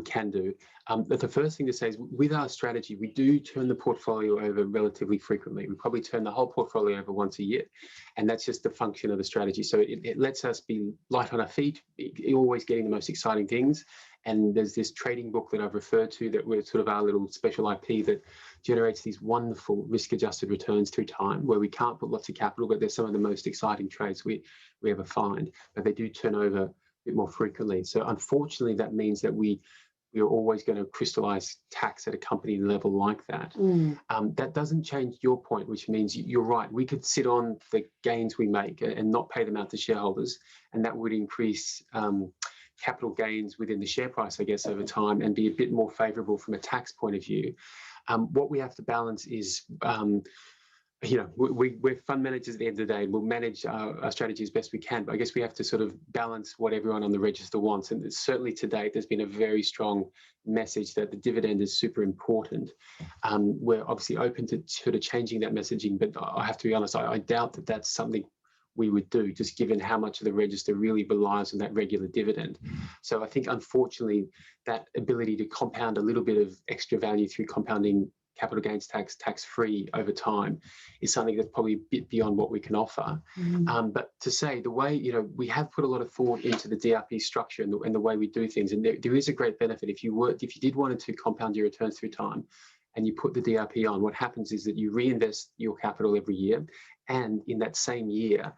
can do. But the first thing to say is with our strategy, we do turn the portfolio over relatively frequently. We probably turn the whole portfolio over once a year, and that's just the function of the strategy. So it lets us be light on our feet, always getting the most exciting things. And there's this trading book that I've referred to that we're sort of our little special IP that generates these wonderful risk-adjusted returns through time, where we can't put lots of capital, but they're some of the most exciting trades we ever find. But they do turn over a bit more frequently. So unfortunately, that means that we are always going to crystallize tax at a company level like that. That doesn't change your point, which means you're right. We could sit on the gains we make and not pay them out to shareholders, and that would increase capital gains within the share price, I guess, over time, and be a bit more favorable from a tax point of view. What we have to balance is, we're fund managers at the end of the day, and we'll manage our strategy as best we can. But I guess we have to sort of balance what everyone on the register wants. And certainly to date, there's been a very strong message that the dividend is super important. We're obviously open to sort of changing that messaging, but I have to be honest, I doubt that that's something we would do, just given how much of the register really relies on that regular dividend. So I think, unfortunately, that ability to compound a little bit of extra value through compounding capital gains tax-free over time is something that's probably a bit beyond what we can offer. But to say the way, we have put a lot of thought into the DRP structure and the way we do things, and there is a great benefit. If you did want to compound your returns through time, and you put the DRP on, what happens is that you reinvest your capital every year, and in that same year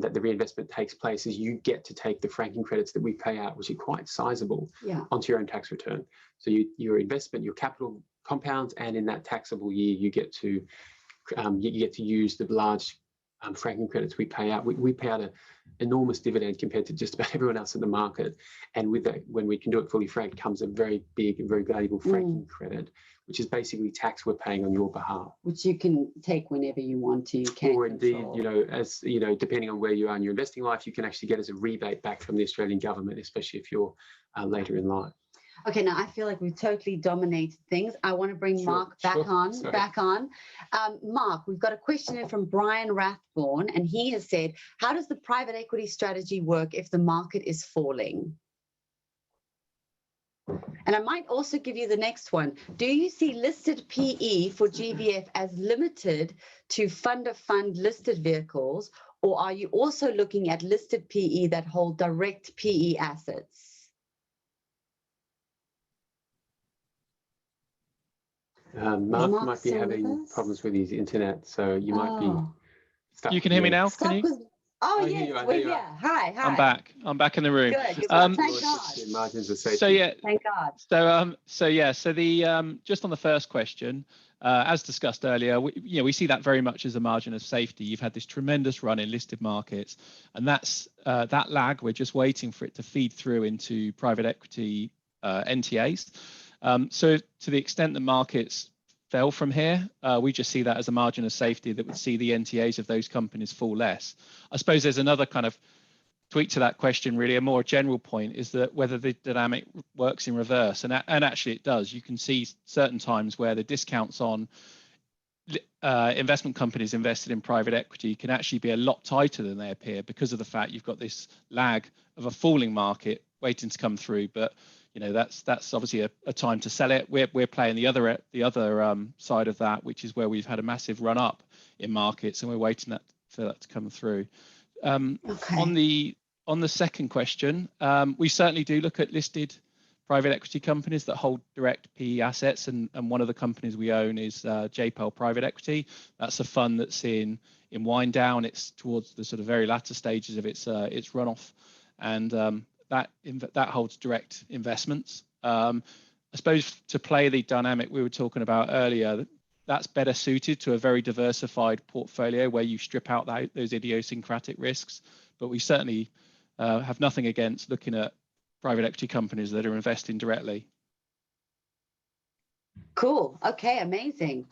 that the reinvestment takes place, is you get to take the franking credits that we pay out, which are quite sizable, onto your own tax return. So your investment, your capital compounds, and in that taxable year, you get to use the large franking credits we pay out. We pay out an enormous dividend compared to just about everyone else in the market, and with that, when we can do it fully franked, comes a very big and very valuable franking credit, which is basically tax we're paying on your behalf, which you can take whenever you want to. You can, or indeed, as depending on where you are in your investing life, you can actually get as a rebate back from the Australian government, especially if you're later in life. Okay, now I feel like we've totally dominated things. I want to bring Mark back on. Mark, we've got a question in from Brian Rathborn, and he has said, how does the private equity strategy work if the market is falling? And I might also give you the next one. Do you see listed PE for GVF as limited to fund-of-fund listed vehicles, or are you also looking at listed PE that hold direct PE assets? Mark might be having problems with his internet, so you might be stuck. You can hear me now? Can you? Oh, yes, we're here. Hi. I'm back in the room. Good. Thank God. So yeah. Thank God. So the just on the first question, as discussed earlier, we see that very much as a margin of safety. You've had this tremendous run in listed markets, and that's that lag. We're just waiting for it to feed through into private equity NTAs. So to the extent the markets fell from here, we just see that as a margin of safety that would see the NTAs of those companies fall less. I suppose there's another kind of tweak to that question, really. A more general point is that whether the dynamic works in reverse, and actually it does. You can see certain times where the discounts on investment companies invested in private equity can actually be a lot tighter than they appear because of the fact you've got this lag of a falling market waiting to come through. But that's obviously a time to sell it. We're playing the other side of that, which is where we've had a massive run up in markets, and we're waiting for that to come through. Okay. On the second question, we certainly do look at listed private equity companies that hold direct PE assets, and one of the companies we own is JPEL Private Equity. That's a fund that's in wind down. It's towards the sort of very latter stages of its runoff, and that holds direct investments. I suppose to play the dynamic we were talking about earlier, that's better suited to a very diversified portfolio where you strip out those idiosyncratic risks. But we certainly have nothing against looking at private equity companies that are investing directly. Cool. Okay. Amazing.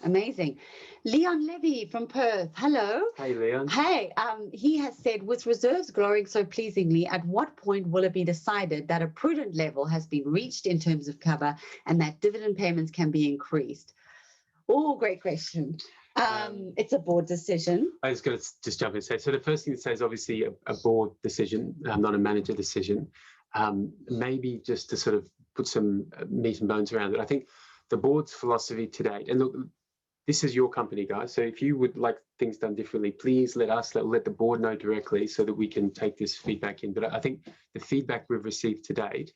Leon Levy from Perth. Hello. Hey, Leon. Hey. He has said, with reserves growing so pleasingly, at what point will it be decided that a prudent level has been reached in terms of cover and that dividend payments can be increased? Oh, great question. It's a board decision. I was going to just jump in and say, so the first thing to say is obviously a board decision, not a manager decision. Maybe just to sort of put some meat and bones around it. I think the board's philosophy to date, and look, this is your company, guys. So if you would like things done differently, please let the board know directly so that we can take this feedback in. But I think the feedback we've received to date,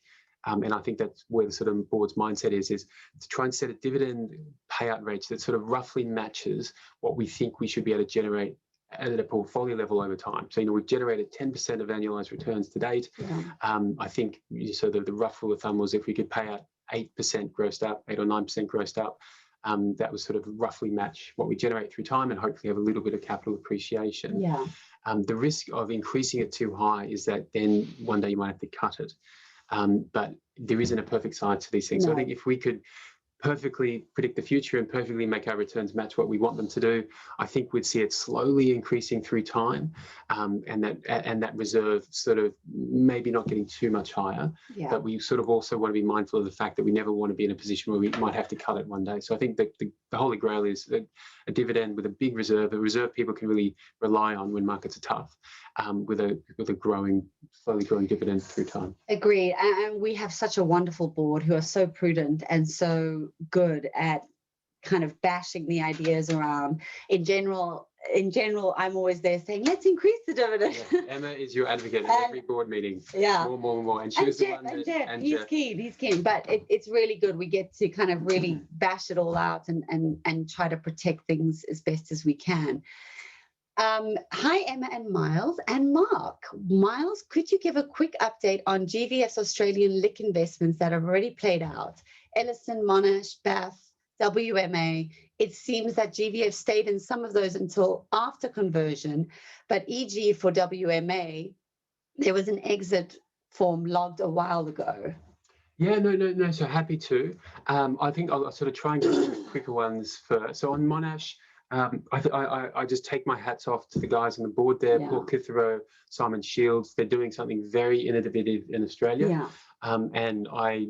and I think that's where the sort of board's mindset is to try and set a dividend payout rate that sort of roughly matches what we think we should be able to generate at a portfolio level over time. So, we've generated 10% of annualized returns to date. Yeah. I think so the rough rule of thumb was if we could pay out 8% grossed up, 8 or 9% grossed up, that would sort of roughly match what we generate through time and hopefully have a little bit of capital appreciation. Yeah. The risk of increasing it too high is that then one day you might have to cut it. But there isn't a perfect science to these things. No. So I think if we could perfectly predict the future and perfectly make our returns match what we want them to do, I think we'd see it slowly increasing through time, and that reserve sort of maybe not getting too much higher. Yeah. But we sort of also want to be mindful of the fact that we never want to be in a position where we might have to cut it one day. So I think that the holy grail is a dividend with a big reserve, a reserve people can really rely on when markets are tough, with a slowly growing dividend through time. Agreed. And we have such a wonderful board who are so prudent and so good at kind of bashing the ideas around. In general, I'm always there saying, let's increase the dividend. Yeah. Emma is your advocate at every board meeting. Yeah. More. And she was the one that, he's keen. But it's really good. We get to kind of really bash it all out and try to protect things as best as we can. Hi, Emma and Miles and Mark. Miles, could you give a quick update on GVF's Australian LIC investments that have already played out? Ellison, Monash, Bath, WMA. It seems that GVF stayed in some of those until after conversion, but e.g. for WMA, there was an exit form logged a while ago. Yeah, no. So happy to. I think I'll sort of try and go through the quicker ones first. So on Monash, I just take my hats off to the guys on the board there, Yeah. Paul Kithero, Simon Shields. They're doing something very innovative in Australia. Yeah. And I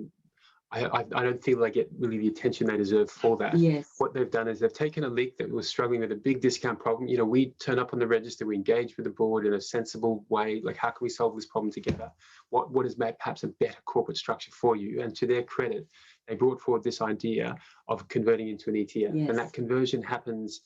don't feel they get really the attention they deserve for that. Yes. What they've done is they've taken a LIC that was struggling with a big discount problem. We turn up on the register, we engage with the board in a sensible way. Like, how can we solve this problem together? What is perhaps a better corporate structure for you? And to their credit, they brought forward this idea of converting into an ETF. Yes. And that conversion happens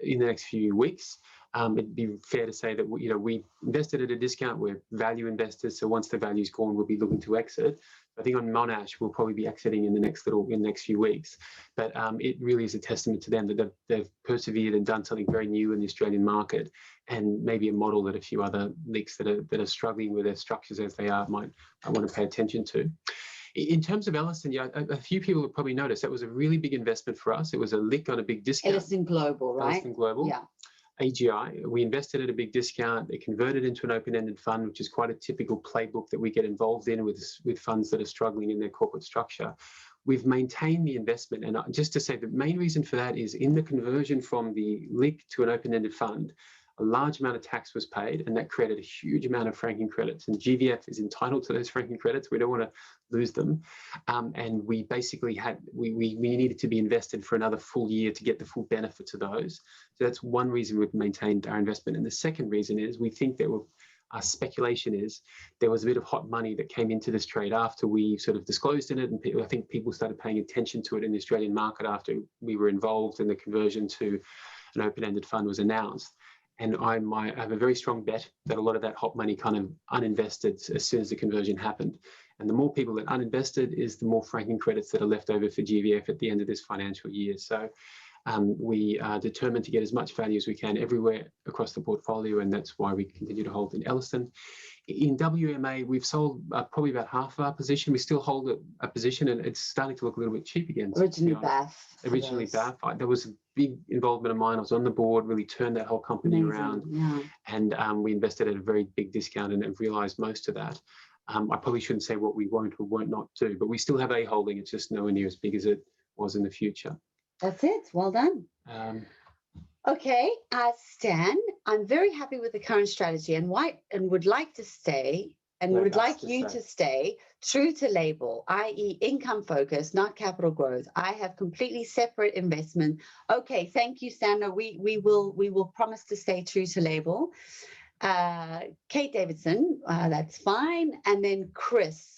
in the next few weeks. It'd be fair to say that we invested at a discount. We're value investors, so once the value's gone, we'll be looking to exit. I think on Monash, we'll probably be exiting in the next few weeks. But it really is a testament to them that they've persevered and done something very new in the Australian market, and maybe a model that a few other LICs that are struggling with their structures as they are might want to pay attention to. In terms of Ellison, a few people have probably noticed that was a really big investment for us. It was a LIC on a big discount. Ellison Global, right? Ellison Global. Yeah. AGI, we invested at a big discount. It converted into an open-ended fund, which is quite a typical playbook that we get involved in with funds that are struggling in their corporate structure. We've maintained the investment, and just to say the main reason for that is in the conversion from the LIC to an open-ended fund, a large amount of tax was paid, and that created a huge amount of franking credits. And GVF is entitled to those franking credits. We don't want to lose them. And we basically we needed to be invested for another full year to get the full benefits of those. So that's one reason we've maintained our investment. And the second reason is we think our speculation is there was a bit of hot money that came into this trade after we sort of disclosed in it. And I think people started paying attention to it in the Australian market after we were involved in the conversion to an open-ended fund was announced. And I have a very strong bet that a lot of that hot money kind of uninvested as soon as the conversion happened. And the more people that uninvested is the more franking credits that are left over for GVF at the end of this financial year. So we are determined to get as much value as we can everywhere across the portfolio, and that's why we continue to hold in Ellison. In WMA, we've sold probably about half of our position. We still hold a position, and it's starting to look a little bit cheap again. Originally Bath. There was a big involvement of mine. I was on the board, really turned that whole company around. Yeah. And we invested at a very big discount and have realised most of that. I probably shouldn't say what we won't or won't not do, but we still have a holding. It's just nowhere near as big as it was in the future. That's it. Well done. Okay, Stan, I'm very happy with the current strategy and would like to stay and Like would us like to you say. to stay true to label, i.e. income focused, not capital growth. I have completely separate investment. Okay, thank you, Sandra. We will promise to stay true to label. Kate Davidson, that's fine. And then Chris.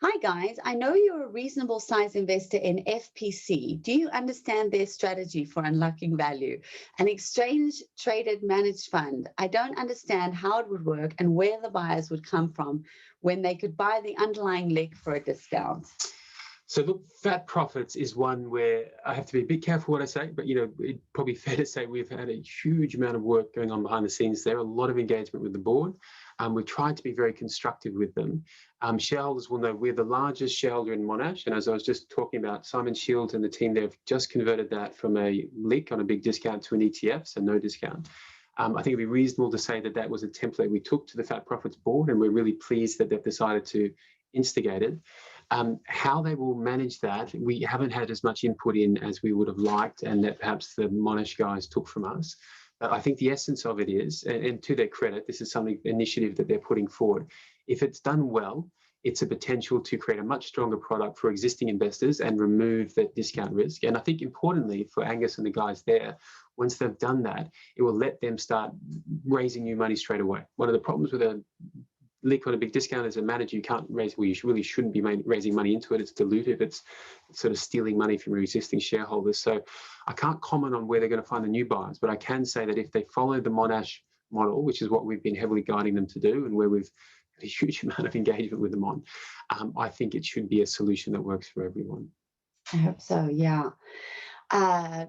Hi guys, I know you're a reasonable size investor in FPC. Do you understand their strategy for unlocking value? An exchange traded managed fund. I don't understand how it would work and where the buyers would come from when they could buy the underlying LIC for a discount. So look, fat profits is one where I have to be a bit careful what I say, but it's probably fair to say we've had a huge amount of work going on behind the scenes there, a lot of engagement with the board. We've tried to be very constructive with them. Shareholders will know we're the largest shareholder in Monash, and as I was just talking about, Simon Shields and the team there have just converted that from a LIC on a big discount to an ETF, so no discount. I think it'd be reasonable to say that that was a template we took to the Fat Profits board, and we're really pleased that they've decided to instigate it. How they will manage that, we haven't had as much input in as we would have liked, and that perhaps the Monash guys took from us. But I think the essence of it is, and to their credit, this is something initiative that they're putting forward. If it's done well, it's a potential to create a much stronger product for existing investors and remove that discount risk. And I think importantly for Angus and the guys there, once they've done that, it will let them start raising new money straight away. One of the problems with a LIC on a big discount as a manager, you can't raise, well, you really shouldn't be raising money into it. It's dilutive. It's sort of stealing money from your existing shareholders. So I can't comment on where they're going to find the new buyers, but I can say that if they follow the Monash model, which is what we've been heavily guiding them to do and where we've had a huge amount of engagement with them on, I think it should be a solution that works for everyone. I hope so, yeah.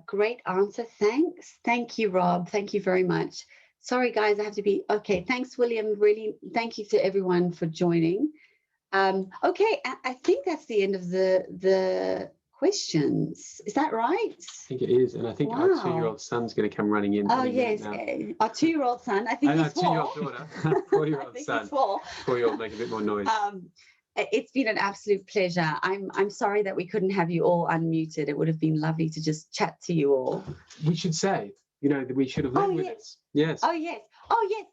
Great answer. Thanks. Thank you, Rob. Thank you very much. Sorry, guys, I have to be, okay. Thanks, William. Really, thank you to everyone for joining. Okay, I think that's the end of the questions. Is that right? I think it is. And I think our 2-year-old son's going to come running in. Oh, yes. Our 2-year-old son. I think he's 4. 2-year-old daughter. 4-year-old son. 4-year-old make a bit more noise. It's been an absolute pleasure. I'm sorry that we couldn't have you all unmuted. It would have been lovely to just chat to you all. We should say, that we should have led with it. Yes. Oh yes,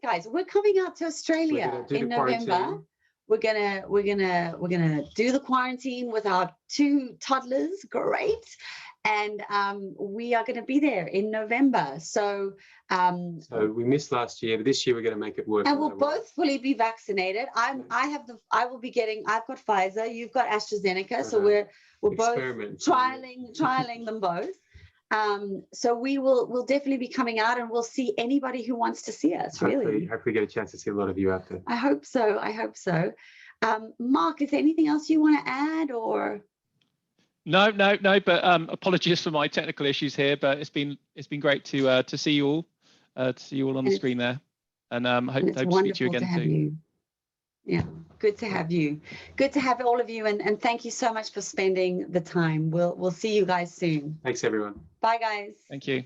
guys, we're coming out to Australia in November. We're gonna do the quarantine with our 2 toddlers. Great. And we are going to be there in November. So we missed last year, but this year we're going to make it work. And we'll both fully be vaccinated. I've got Pfizer. You've got AstraZeneca. So we're both trialing them both. So we'll definitely be coming out, and we'll see anybody who wants to see us. Hopefully get a chance to see a lot of you out there. I hope so. Mark, is there anything else you want to add, or? No. But apologies for my technical issues here. But it's been great to see you all, on the screen there, and hope to speak to you again soon. Yeah, good to have you. Good to have all of you, and thank you so much for spending the time. We'll see you guys soon. Thanks, everyone. Bye, guys. Thank you.